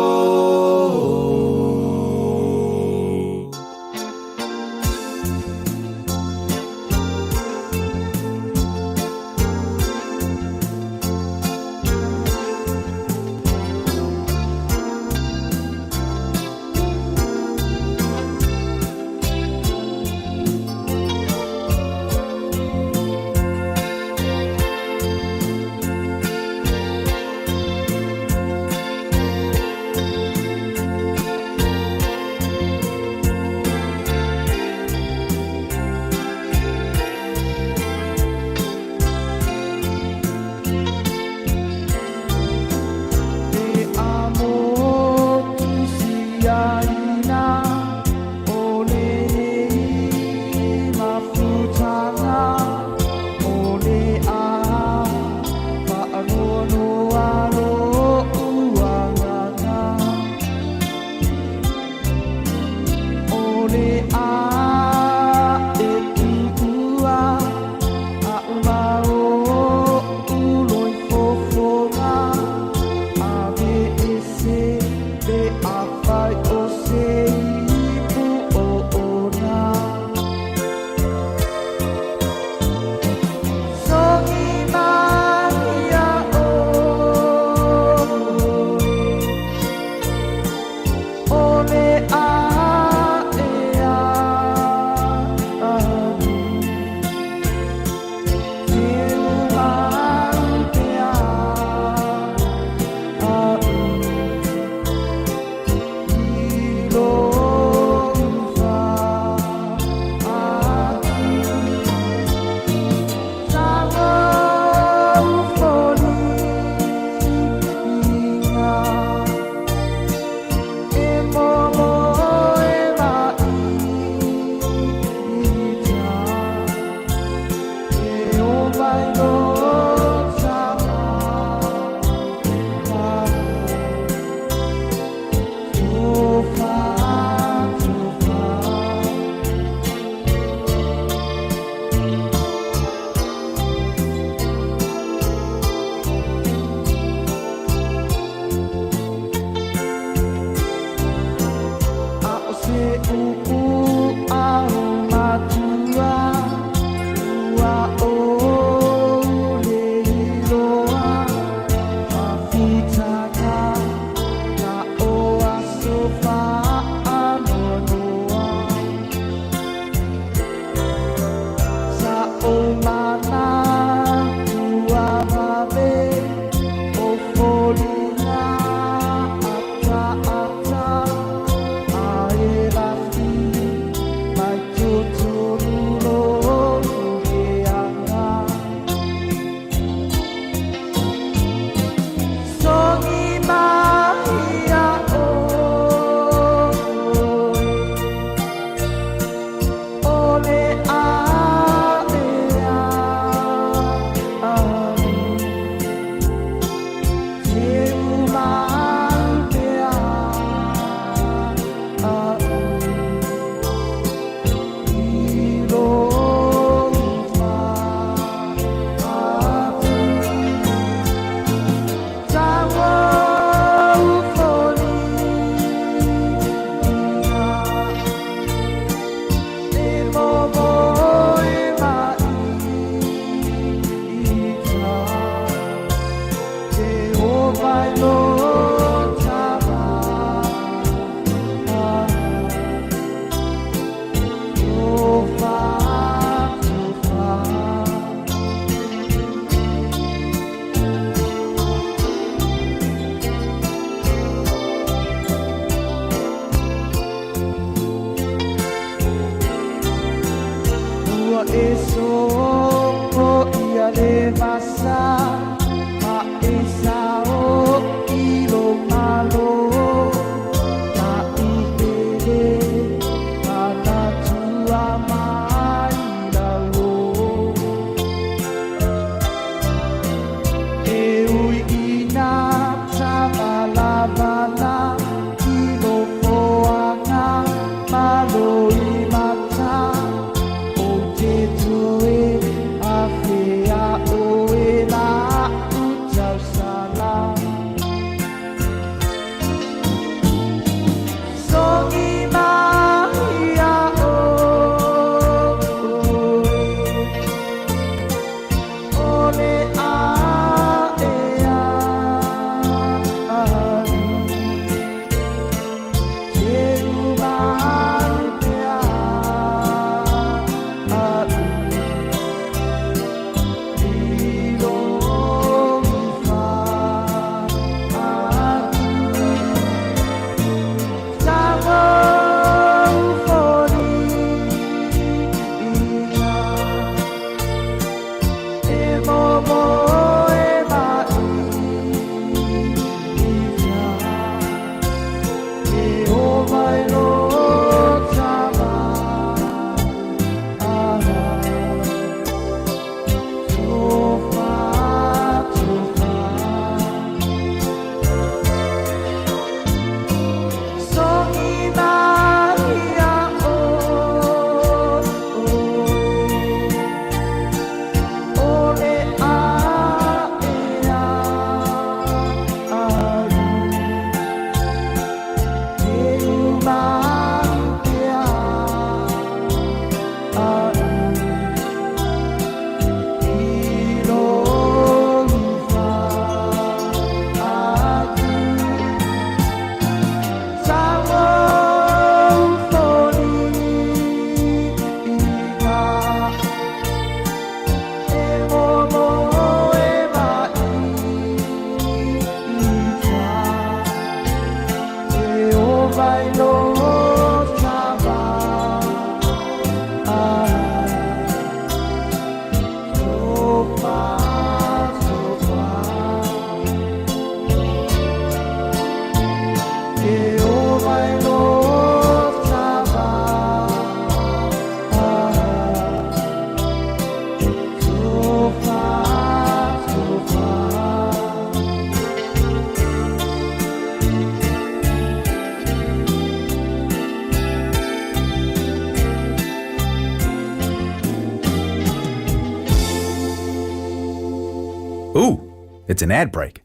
Ooh, it's an ad break.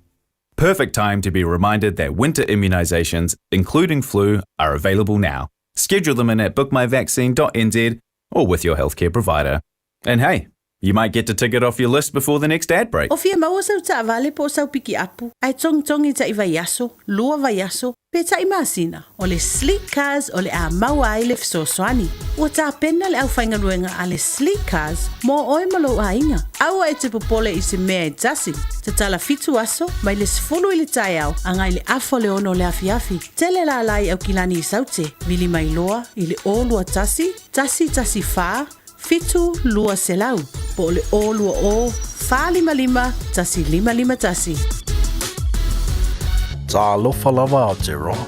Perfect time to be reminded that winter immunisations, including flu, are available now. Schedule them in at bookmyvaccine.nz or with your healthcare provider. And hey, you might get to tick it off your list before the next ad break. O fia maua sau ta vale po sau piki apu. Ai tongi ta iwa yaso, lua va yaso, pe ta imasina. O le sleek cars o le a maua ai le fisoswani. O ta pena le au whainga ruenga a le sleek cars mo oi malo a inga. Aua e te popole i se mea e tasi. Te tala fitu aso, mai le sifulu i le tai au, angai le afo le ono le afiafi. Tele la alai au kilani i saute, vili mai loa, i le olua tasi, tasi faa, fitu lua selau, po le o lua o, fa lima, tasi lima tasi. Ta alofa lava ao te roa.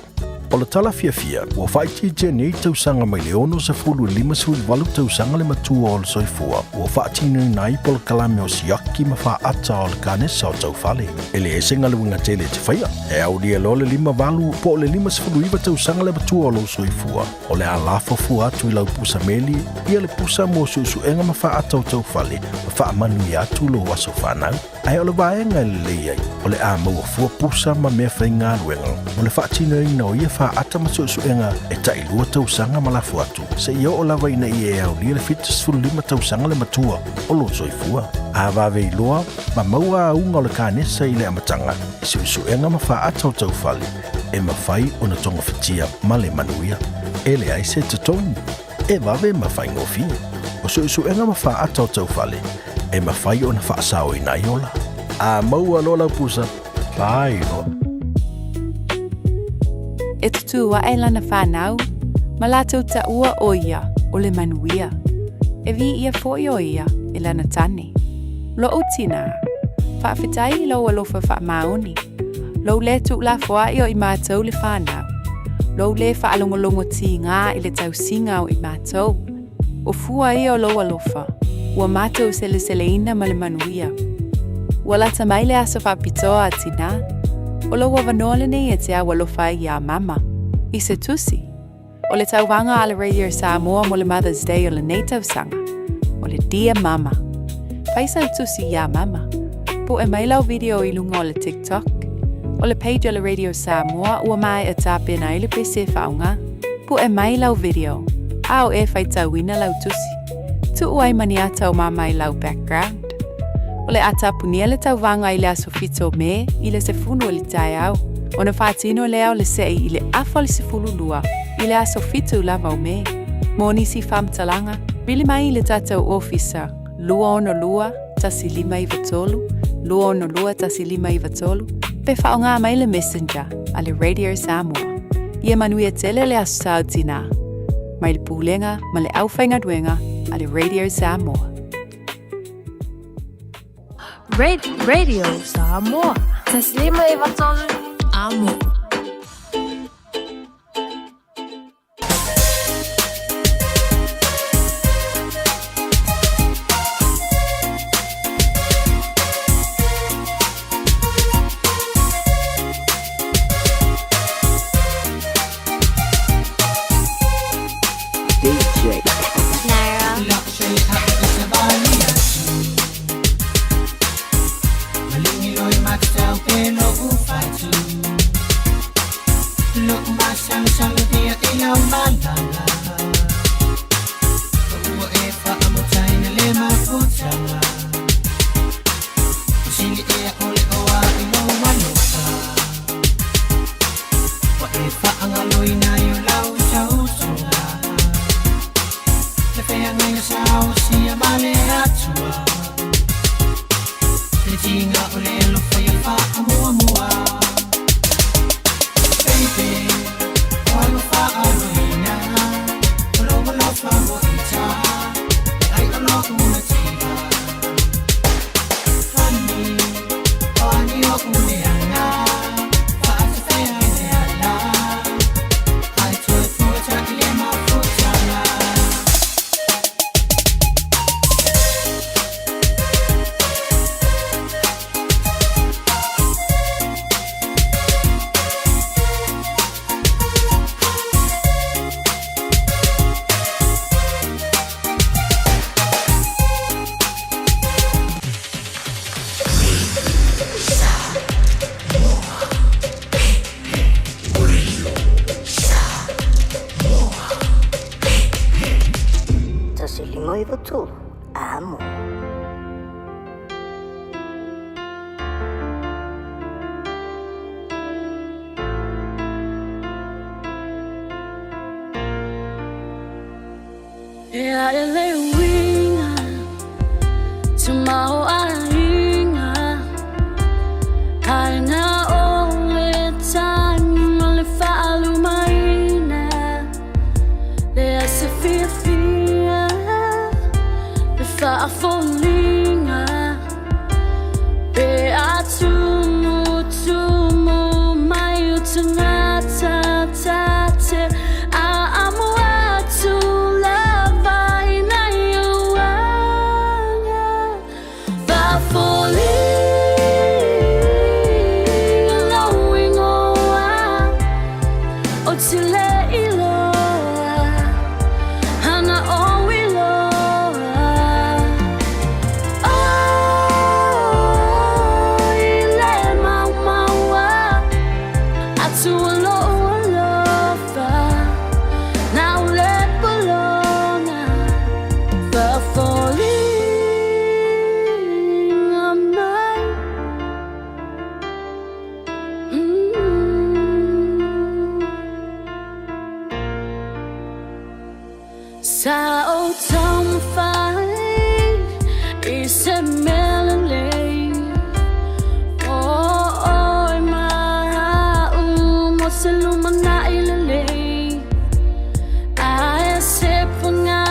O le tala fiafia, ua whaiti jenei tausanga mai le ono se fulu lima sui walu tausanga le matua o le soifua. Ua whaatinu nai po le kalame o siaki ma wha ata o le kanesa o tau fale. Ele e senga le winga tele te whaia. E au lia lo le lima walu po le lima sifulu iwa tausanga le matua o le soifua. O le alafo fu atu I lau pusa meli, ia le pusa mo susu enga ma wha ata o tau fale. Ma wha manu I atu lo waso whanau. Ai o le vaenga le leiai. O le a maua fua pusa ma mea whainga luenga. O le whaatinu ina o ia ata masusuenga e tai lua tausanga malafu atu. Se ia o lawa ina I e au lia le fitas fulu lima tausanga le matua o lo soifua. A vave iloa, ma maua a unga o le kanesa I le amatanga. I susuenga ma wha ata o taufale. E ma whai o na tonga fitia ma le manuia. E le aise te tonu. E vave ma whai ngofi. O susuenga ma wha ata o taufale. E ma whai o na wha asao ina iola. A maua lola pusa. Pai loa. E tutua e lana whanau, ma lātou ta ua oia o le manuia. e vi ia fōi o ia i lana tani. Lo o tina, whawhitai lo alofa whaamaoni. Lo le tu la fua i o i mātou le whanau. Lo le whaalongolongo ti ngā i le tau singa o i mātou. O fua i o lo alofa, ua mātou sele ina ma le manuia. Ua lata mai le aso whapitoa a tina, o lo wa vanole nei e te awa lofa i a mama. I se tusi, o le tau wanga ala Radio Samoa mo le Mother's Day o le Native sanga, o le Dear Mama. Paisa tusi i a mama, po e mai lau video i lunga o le TikTok, o le page o le Radio Samoa ua mai e tāpena i le PC whaunga, po e mai lau video, a o e whai tauina lau tusi. Tu uai mani ata o mama i lau background. O le ata punia le tau wanga i le aso fito me i le se funu o le tai au. O na whaatino lea o le sei i le afa le se fulu lua i le aso fitu lava o me. Moni si whamtalanga, bili mai i le tatau officer, lua ono lua, tasi 5 i vatolu, lua ono lua tasi 5 i vatolu, pe whaonga mai le messenger a le Radio Samoa. Ia manuia tele le aso tau tina, mai le pūlenga ma le awhainga duenga a le Radio Samoa. Radio Samoa. Taslima i vatolu amo. DJ Naira. Amo. Yeah, ele winga tumao ainga aina ole time le falu maina le asfifia le fa folinga be atumu tumu mai utungata tate amo atu Sao tom fai is a melody. Oh, ma moselumana ilele. I se punga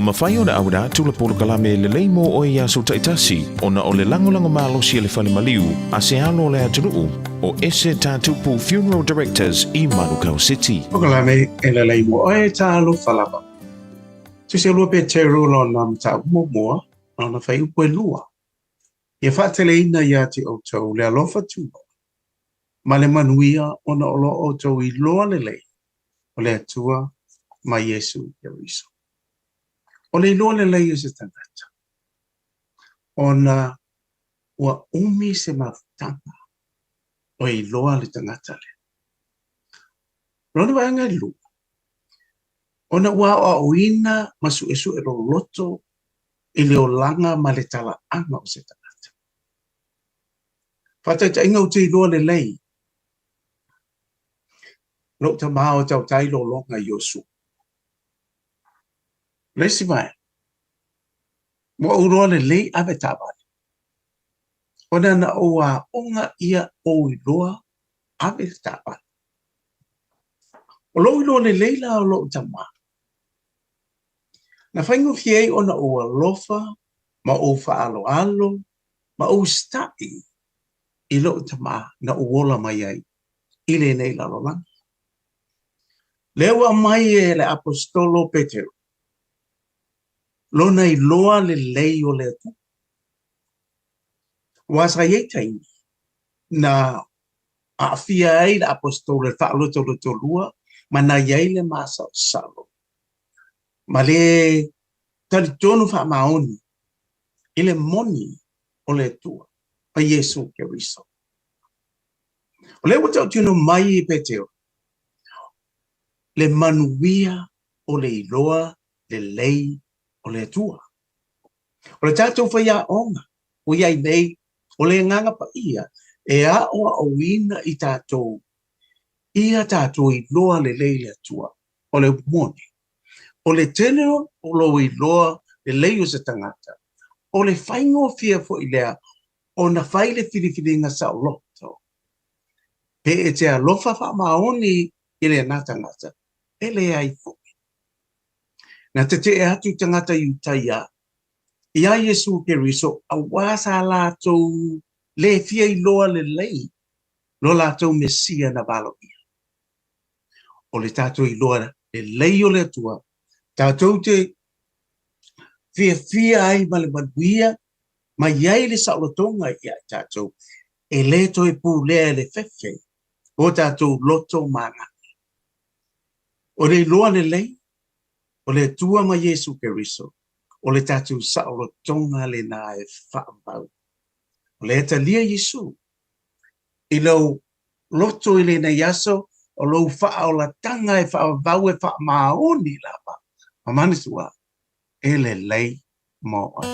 mawhai o le aura tula polo kalame le leimo o ia so taitasi ona o le langolango malosi le fale maliu a se alo le atunuu o ese tatupu Funeral Directors i Manukau City. O kalame e le leimo o e talo falapa. Se lua pe te rolo na mta umomoa na whai upo e lua. Ia whaatele ina ia te o tau le alofa tuba. Ma le manuia ona olo o tau I loa le lei o le atua ma Yesu Keriso. O le loa le lei o se tangata. Ona ua umi se mawtanga o I loa le tangata le. Rona wanga lua. Ona ua o uina masu esu e loto I le o langa ma le tala anga o se tangata. Whata ta inga o te loa le lei. Lo ta maa o tau tai lo longa Yosu. Lesi mai. Mo uroa le lei ave tabani. Ona na o a onga ia o I loa ave tabani. O lo I loa le lei la o lo ta maa. Na whaingo fiei ona o alofa, ma o whaalo, ma o stai I lo tama na o wola mai ai, I le nei la lolang. Lewa mai e le apostolo Petero. Lona I loa le lei o le tu. Wasa ye taimi na a fia ai le apostolo le whaalo to lua, ma na yai le masa salo. Ma le talitonu wha maoni, I le moni o le tua, a Yesu Keriso. O le wata tino mai I Petero, le manuia o le iloa, le lei o le tua. O le tātou whaia onga, o iai nei, o le nganga pa ia, e a oa o ina I tātou, ia tātou iloa le lei le tua, o le moni. O le teneo o lo I loa le lei o se tangata. O le whaingo fia fo I lea o na whai le whiriwhiringa sa o loto. Pe e te alofa wha maoni I le nā tangata. E le ai fo. Na te e atu tangata I utaia. Ia Yesu Keriso a wasa lātou le fia I loa le lei. Lo lātou mesia na valo ia. O le tātou I loa le lei o le tua. Tātou te fia ai ma le manuia, ma iai le saolotonga ia tātou, e le toi pū lea le fefe, o tātou loto mana. O le loa le lei, o le tua ma Yesu Keriso, o le tātou saolotonga le nā e whaambau. O le etalia Yesu, I lau loto I le na yaso, o lau wha o la tanga e whaambau e wha maoni lapa. Mamanisua, e le lei mo ai.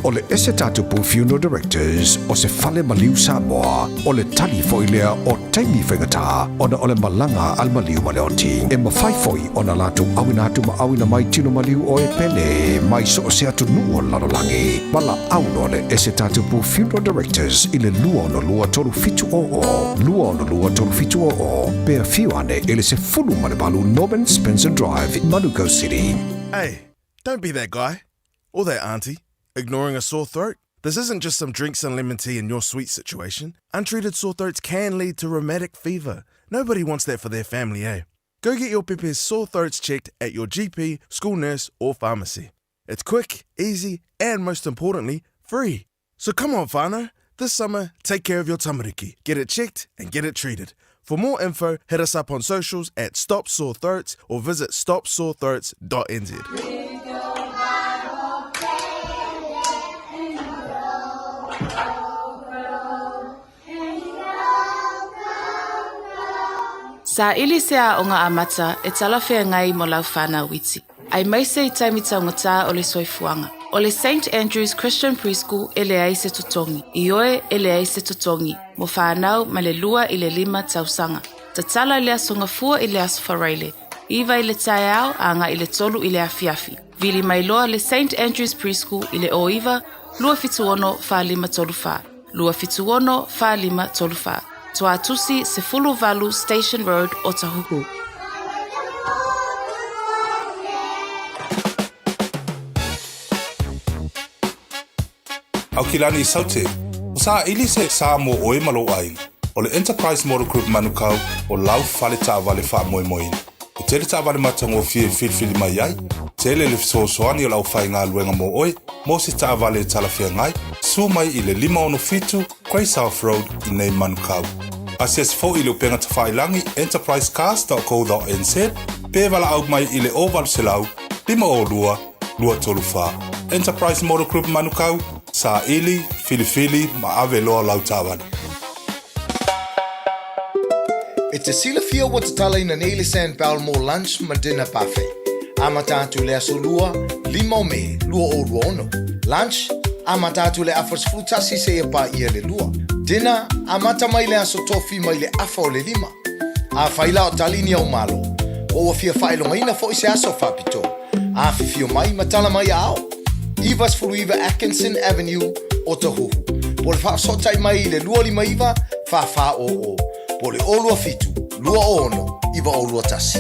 O le ese tatupu Funeral Directors o se fale maliu Samoa o le tali foilea o taimi whaingata ona o le malanga al maliu maleoti e mawhai foi ona latu awina atu ma awina mai tino maliu o e pele mai so o se atu nuo lalolangi wala auno le ese tatupu Funeral Directors I le lua ono lua tolu fitu o pea fiu ane ele se fulu manebalu Norman Spencer Drive Manukau City. Hey, don't be that guy or that auntie ignoring a sore throat. This isn't just some drinks and lemon tea in your sweet situation. Untreated sore throats can lead to rheumatic fever. Nobody wants that for their family, eh? Go get your Pepe's sore throats checked at your GP, school nurse, or pharmacy. It's quick, easy, and most importantly, free. So come on, whānau. This summer, take care of your tamariki. Get it checked and get it treated. For more info, hit us up on socials at Stop Sore Throats or visit stopsorethroats.nz. Sa ili sea o ngā amata e talawhia ngai mo lau whānau witi. Ai maise I taimi taungata o le soifuanga. O le St. Andrew's Christian Preschool e le aise tutongi. I oe e le aise tutongi. Mo whānau ma le lua I le 5 tausanga. Ta tala lea songa fua I le asu wharaile. Iwa I le tae au a ngā I le tolu I le afiafi. Vili mai loa le St. Andrew's Preschool I le oiwa, lua fituono wha 5 tolu wha. Lua fituono wha 5 tolu wha. Toa tusi se Fulu Valu Station Road o Tahuku. au kilani I saute. O sa ili se Samoa oe malo ai. O le Enterprise Model Group manukau o lau fale ta vale fa moe moina. O tele ta vale matango fili mai ai. Tele le fisosoani o lau fai ngā luenga mo oe. Mo se ta vale talafia ngai. Su mai I le 5 Grey South Road I nei manukau. Asias fo I le upenga ta whailangi enterprisecast.co.nz. Pe wala au mai I le oval selau 5 lua tolu wha. Enterprise Model Group manukau. Sa ili, fili ma ave loa lau tawani. E te sila fia wa te tala ina neile San Balmore lunch ma dinner buffet. Ama tātu le aso lua, 5 me, lua o lua ono. Lunch, ama tātu le afas frutasi se e pa ia le lua. Dinner, ama tamai le aso tofi mai le afa o le 5. A whaila o talini au malo. O fia whailonga ina fo I se aso whapito. A fifio mai matala mai ao. Ivas Furuiva Atkinson Avenue o te huhu. Po le whaasotai mai le lua 5 iwa, wha o. Po le olua fitu, lua o ono, iwa o lua tasi.